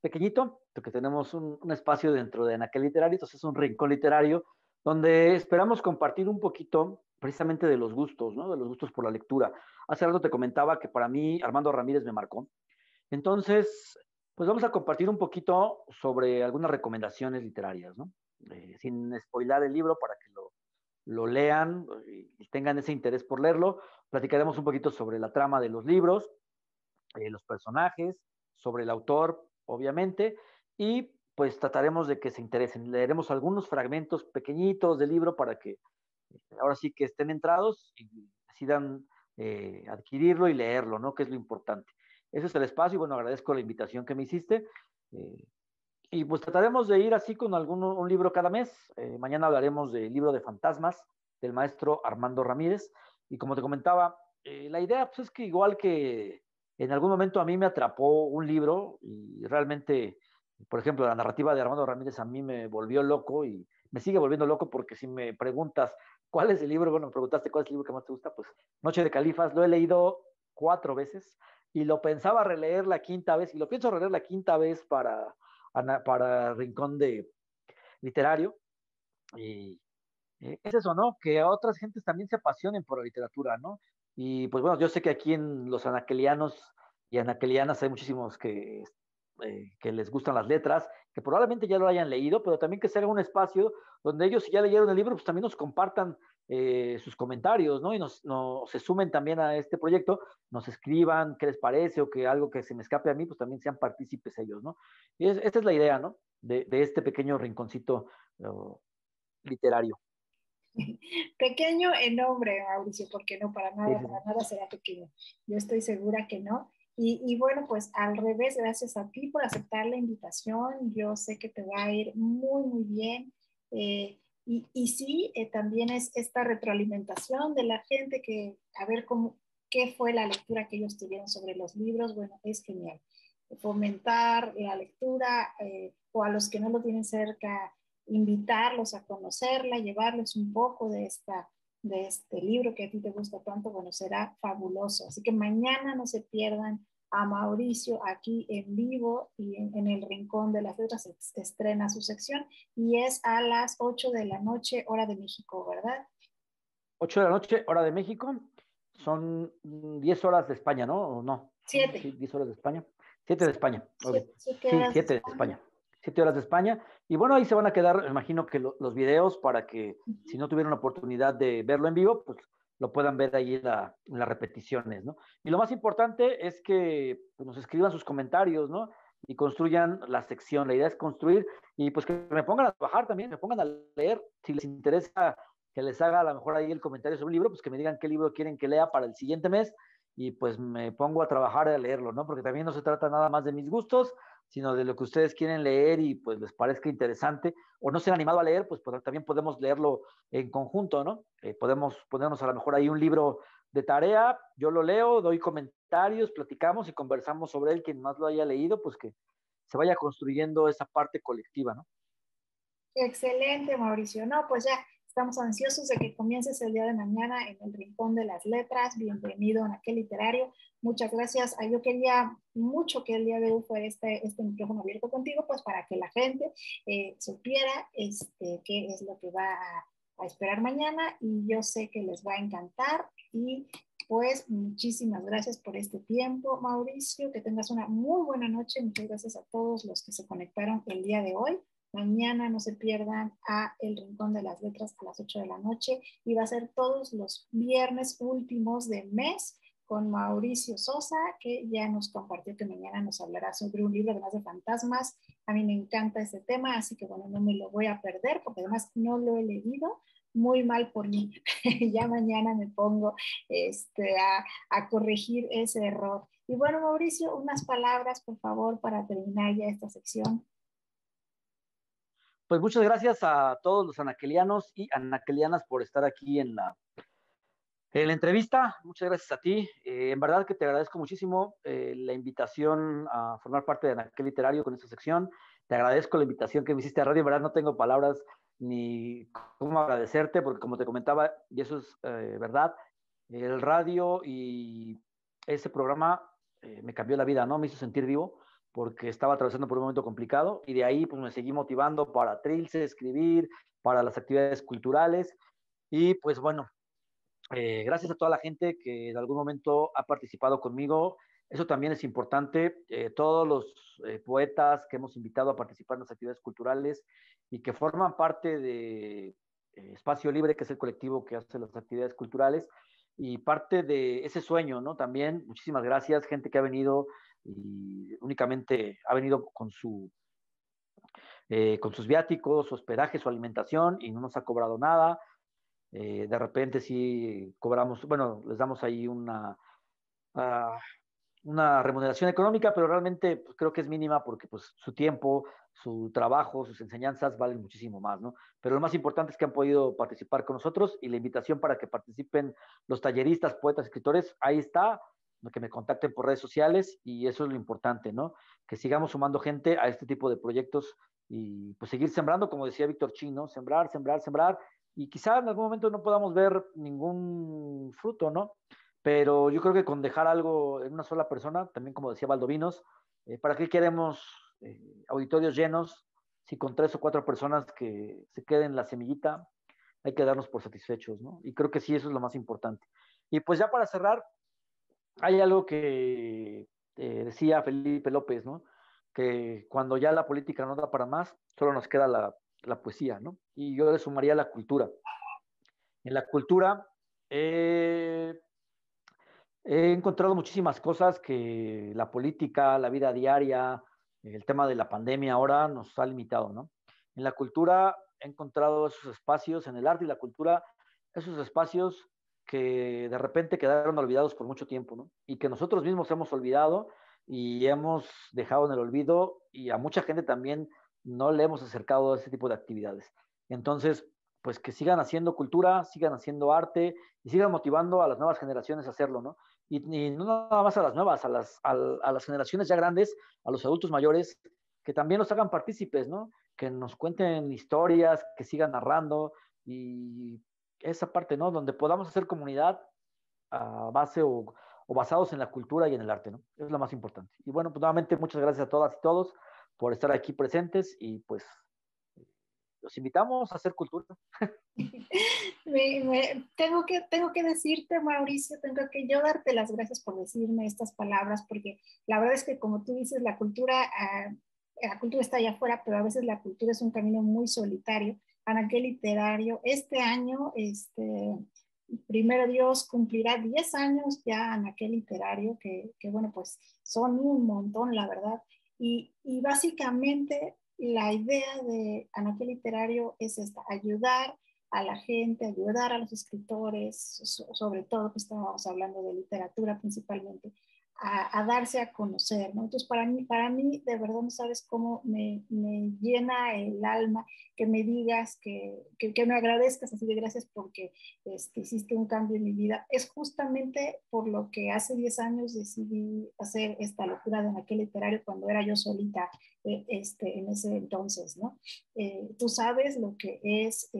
pequeñito, porque tenemos un espacio dentro de Anaquel Literario, entonces es un rincón literario donde esperamos compartir un poquito precisamente de los gustos, ¿no? De los gustos por la lectura. Hace rato te comentaba que para mí Armando Ramírez me marcó. Entonces, pues vamos a compartir un poquito sobre algunas recomendaciones literarias, ¿no? Sin spoilar el libro para que lo lean y tengan ese interés por leerlo. Platicaremos un poquito sobre la trama de los libros, los personajes, sobre el autor, obviamente, y pues trataremos de que se interesen. Leeremos algunos fragmentos pequeñitos del libro para que ahora sí que estén entrados y decidan adquirirlo y leerlo, ¿no? Que es lo importante. Ese es el espacio y bueno, agradezco la invitación que me hiciste. Eh, y pues trataremos de ir así con un libro cada mes. Mañana hablaremos del libro de fantasmas del maestro Armando Ramírez. Y como te comentaba, la idea pues, es que igual que en algún momento a mí me atrapó un libro y realmente, por ejemplo, la narrativa de Armando Ramírez a mí me volvió loco y me sigue volviendo loco porque si me preguntas cuál es el libro, bueno, me preguntaste cuál es el libro que más te gusta, pues Noche de Califas, lo he leído 4 veces y lo pensaba releer la quinta vez y lo pienso releer la quinta vez para Rincón de Literario. Y es eso, ¿no? Que otras gentes también se apasionen por la literatura, ¿no? Y pues bueno, yo sé que aquí en los anaquelianos y anaquelianas hay muchísimos que les gustan las letras, que probablemente ya lo hayan leído, pero también que sea un espacio donde ellos, si ya leyeron el libro, pues también nos compartan sus comentarios, ¿no? Y se sumen también a este proyecto, nos escriban qué les parece o que algo que se me escape a mí, pues también sean partícipes ellos, ¿no? Y esta es la idea, ¿no? De este pequeño rinconcito literario. Pequeño en nombre, Mauricio, porque no, Sí, para nada será pequeño. Yo estoy segura que no. Y bueno, pues al revés, gracias a ti por aceptar la invitación. Yo sé que te va a ir muy, muy bien. Y sí, también es esta retroalimentación de la gente que, a ver qué fue la lectura que ellos tuvieron sobre los libros. Bueno, es genial. Fomentar la lectura o a los que no lo tienen cerca, invitarlos a conocerla, llevarles un poco de este libro que a ti te gusta tanto, bueno, será fabuloso. Así que mañana no se pierdan a Mauricio aquí en vivo y en el Rincón de las Letras estrena su sección y es a las 8 de la noche, hora de México, ¿verdad? 8 de la noche, hora de México. Son 10 horas de España, ¿no? ¿O no? 7. Sí, 10 horas de España. 7 de España. Okay. 7 Sí, horas de 7 de España. España. 7 horas de España. Y bueno, ahí se van a quedar, imagino que los videos para que si no tuvieron la oportunidad de verlo en vivo, pues lo puedan ver ahí en las repeticiones, ¿no? Y lo más importante es que pues, nos escriban sus comentarios, ¿no? Y construyan la sección. La idea es construir y pues que me pongan a trabajar también, me pongan a leer. Si les interesa que les haga a lo mejor ahí el comentario sobre un libro, pues que me digan qué libro quieren que lea para el siguiente mes y pues me pongo a trabajar a leerlo, ¿no? Porque también no se trata nada más de mis gustos, sino de lo que ustedes quieren leer y pues les parezca interesante o no se han animado a leer, pues también podemos leerlo en conjunto, ¿no? Podemos ponernos a lo mejor ahí un libro de tarea, yo lo leo, doy comentarios, platicamos y conversamos sobre él, quien más lo haya leído, pues que se vaya construyendo esa parte colectiva, ¿no? Excelente, Mauricio. No, pues ya estamos ansiosos de que comiences el día de mañana en el Rincón de las Letras. Bienvenido a Aquel Literario. Muchas gracias. Yo quería mucho que el día de hoy fuera este micrófono abierto contigo, pues para que la gente supiera qué es lo que va a esperar mañana y yo sé que les va a encantar y pues muchísimas gracias por este tiempo, Mauricio. Que tengas una muy buena noche. Muchas gracias a todos los que se conectaron el día de hoy. Mañana no se pierdan a El Rincón de las Letras a las 8 de la noche y va a ser todos los viernes últimos de mes con Mauricio Sosa, que ya nos compartió que mañana nos hablará sobre un libro además de fantasmas. A mí me encanta ese tema, así que bueno, no me lo voy a perder porque además no lo he leído. Muy mal por mí. Ya mañana me pongo a corregir ese error. Y bueno, Mauricio, unas palabras, por favor, para terminar ya esta sección. Pues muchas gracias a todos los anaquelianos y anaquelianas por estar aquí La entrevista, muchas gracias a ti. En verdad que te agradezco muchísimo la invitación a formar parte de Anaquel Literario con esta sección. Te agradezco la invitación que me hiciste a radio. En verdad no tengo palabras ni cómo agradecerte, porque como te comentaba, y eso es verdad, el radio y ese programa me cambió la vida, ¿no? Me hizo sentir vivo porque estaba atravesando por un momento complicado y de ahí pues me seguí motivando para Trilce, escribir, para las actividades culturales y pues bueno, gracias a toda la gente que en algún momento ha participado conmigo. Eso también es importante. Todos los poetas que hemos invitado a participar en las actividades culturales y que forman parte de Espacio Libre, que es el colectivo que hace las actividades culturales, y parte de ese sueño, ¿no? También, muchísimas gracias, gente que ha venido y únicamente ha venido con sus viáticos, su hospedaje, su alimentación y no nos ha cobrado nada. De repente sí cobramos, bueno, les damos ahí uh, una remuneración económica, pero realmente pues, creo que es mínima porque pues, su tiempo, su trabajo, sus enseñanzas valen muchísimo más, ¿no? Pero lo más importante es que han podido participar con nosotros y la invitación para que participen los talleristas, poetas, escritores, ahí está, que me contacten por redes sociales y eso es lo importante, ¿no? Que sigamos sumando gente a este tipo de proyectos y pues seguir sembrando, como decía Víctor Chino, sembrar, sembrar, sembrar y quizá en algún momento no podamos ver ningún fruto, ¿no? Pero yo creo que con dejar algo en una sola persona, también como decía Valdovinos, ¿para qué queremos auditorios llenos si con 3 o 4 personas que se queden la semillita hay que darnos por satisfechos, ¿no? Y creo que sí, eso es lo más importante. Y pues ya para cerrar, hay algo que decía Felipe López, ¿no? Que cuando ya la política no da para más, solo nos queda la poesía, ¿no? Y yo le sumaría la cultura. En la cultura, eh, he encontrado muchísimas cosas que la política, la vida diaria, el tema de la pandemia ahora nos ha limitado, ¿no? En la cultura he encontrado esos espacios, en el arte y la cultura, esos espacios que de repente quedaron olvidados por mucho tiempo, ¿no? Y que nosotros mismos hemos olvidado y hemos dejado en el olvido y a mucha gente también no le hemos acercado a ese tipo de actividades. Entonces, pues que sigan haciendo cultura, sigan haciendo arte y sigan motivando a las nuevas generaciones a hacerlo, ¿no? Y no nada más a las nuevas, a las generaciones ya grandes, a los adultos mayores, que también nos hagan partícipes, ¿no? Que nos cuenten historias, que sigan narrando y esa parte, ¿no? Donde podamos hacer comunidad a base o basados en la cultura y en el arte, ¿no? Es lo más importante. Y bueno, pues nuevamente muchas gracias a todas y todos por estar aquí presentes y pues los invitamos a hacer cultura. Tengo que decirte, Mauricio, tengo que yo darte las gracias por decirme estas palabras, porque la verdad es que como tú dices, la cultura está allá afuera, pero a veces la cultura es un camino muy solitario. Anaquel Literario, este año, primero Dios cumplirá 10 años ya Anaquel Literario, que bueno, pues son un montón, la verdad. Y básicamente la idea de Anaquel Literario es esta, ayudar a la gente, ayudar a los escritores, sobre todo que estábamos hablando de literatura principalmente, a darse a conocer, ¿no? Entonces, de verdad, no sabes cómo me llena el alma que me digas, que me agradezcas así de gracias porque hiciste un cambio en mi vida. Es justamente por lo que hace 10 años decidí hacer esta locura de aquel literario cuando era yo solita en ese entonces, ¿no? Tú sabes lo que es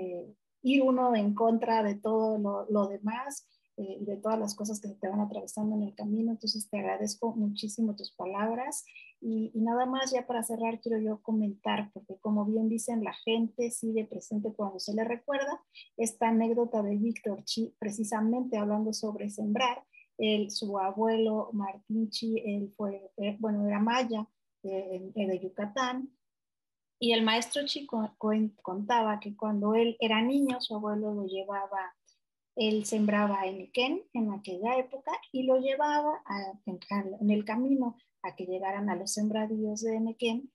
ir uno en contra de todo lo demás y de todas las cosas que te van atravesando en el camino. Entonces te agradezco muchísimo tus palabras y nada más ya para cerrar quiero yo comentar, porque como bien dicen, la gente sigue presente cuando se le recuerda esta anécdota de Víctor Chi, precisamente hablando sobre sembrar. Su abuelo Martín Chi, él fue, bueno, era maya de Yucatán, y el maestro Chico contaba que cuando él era niño, su abuelo lo llevaba, él sembraba enequén en aquella época y lo llevaba en el camino a que llegaran a los sembradíos de enequén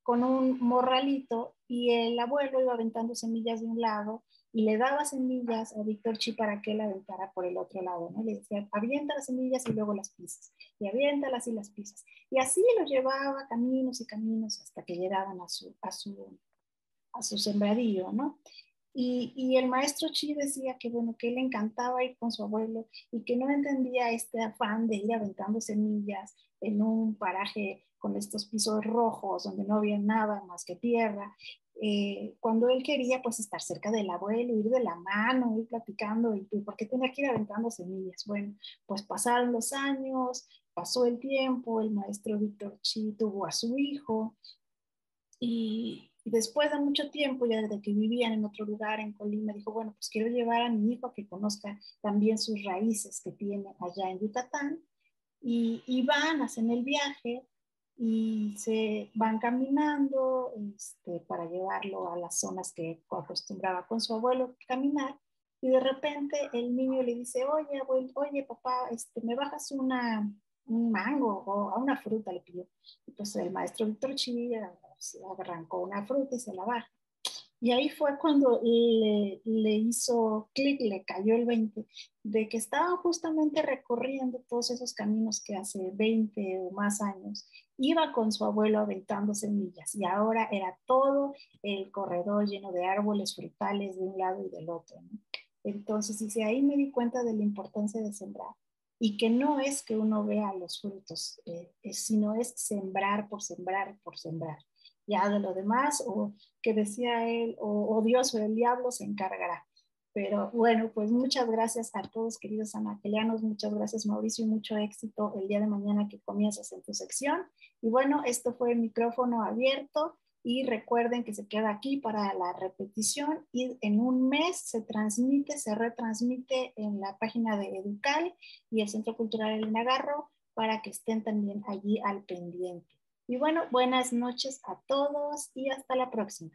con un morralito y el abuelo iba aventando semillas de un lado y le daba semillas a Víctor Chi para que él aventara por el otro lado, ¿no? Le decía, avienta las semillas y luego las pisas, y aviéntalas y las pisas. Y así lo llevaba caminos y caminos hasta que llegaban a su sembradío, ¿no? Y el maestro Chi decía que, bueno, que él le encantaba ir con su abuelo y que no entendía este afán de ir aventando semillas en un paraje con estos pisos rojos donde no había nada más que tierra. Cuando él quería pues estar cerca del abuelo, ir de la mano, ir platicando, y por qué tenía que ir aventando semillas. Bueno, pues pasaron los años, pasó el tiempo, el maestro Víctor Chi tuvo a su hijo y después de mucho tiempo, ya desde que vivían en otro lugar en Colima, dijo, bueno, pues quiero llevar a mi hijo a que conozca también sus raíces que tiene allá en Yucatán. Y van, hacen el viaje y se van caminando para llevarlo a las zonas que acostumbraba con su abuelo caminar. Y de repente el niño le dice, oye, abuelo, oye, papá, ¿me bajas un mango o a una fruta? Le pidió. Y pues el maestro Víctor Chivilla se arrancó una fruta y se la baja. Y ahí fue cuando le hizo clic, le cayó el 20 de que estaba justamente recorriendo todos esos caminos que hace 20 o más años iba con su abuelo aventando semillas y ahora era todo el corredor lleno de árboles frutales de un lado y del otro, ¿no? Entonces, dice, ahí me di cuenta de la importancia de sembrar y que no es que uno vea los frutos, sino es sembrar por sembrar por sembrar. Ya de lo demás, o que decía él, o Dios o el diablo se encargará. Pero bueno, pues muchas gracias a todos, queridos anacelianos, muchas gracias, Mauricio, y mucho éxito el día de mañana que comienzas en tu sección. Y bueno, esto fue el micrófono abierto y recuerden que se queda aquí para la repetición y en un mes se retransmite en la página de Educal y el Centro Cultural Elena Garro para que estén también allí al pendiente. Y bueno, buenas noches a todos y hasta la próxima.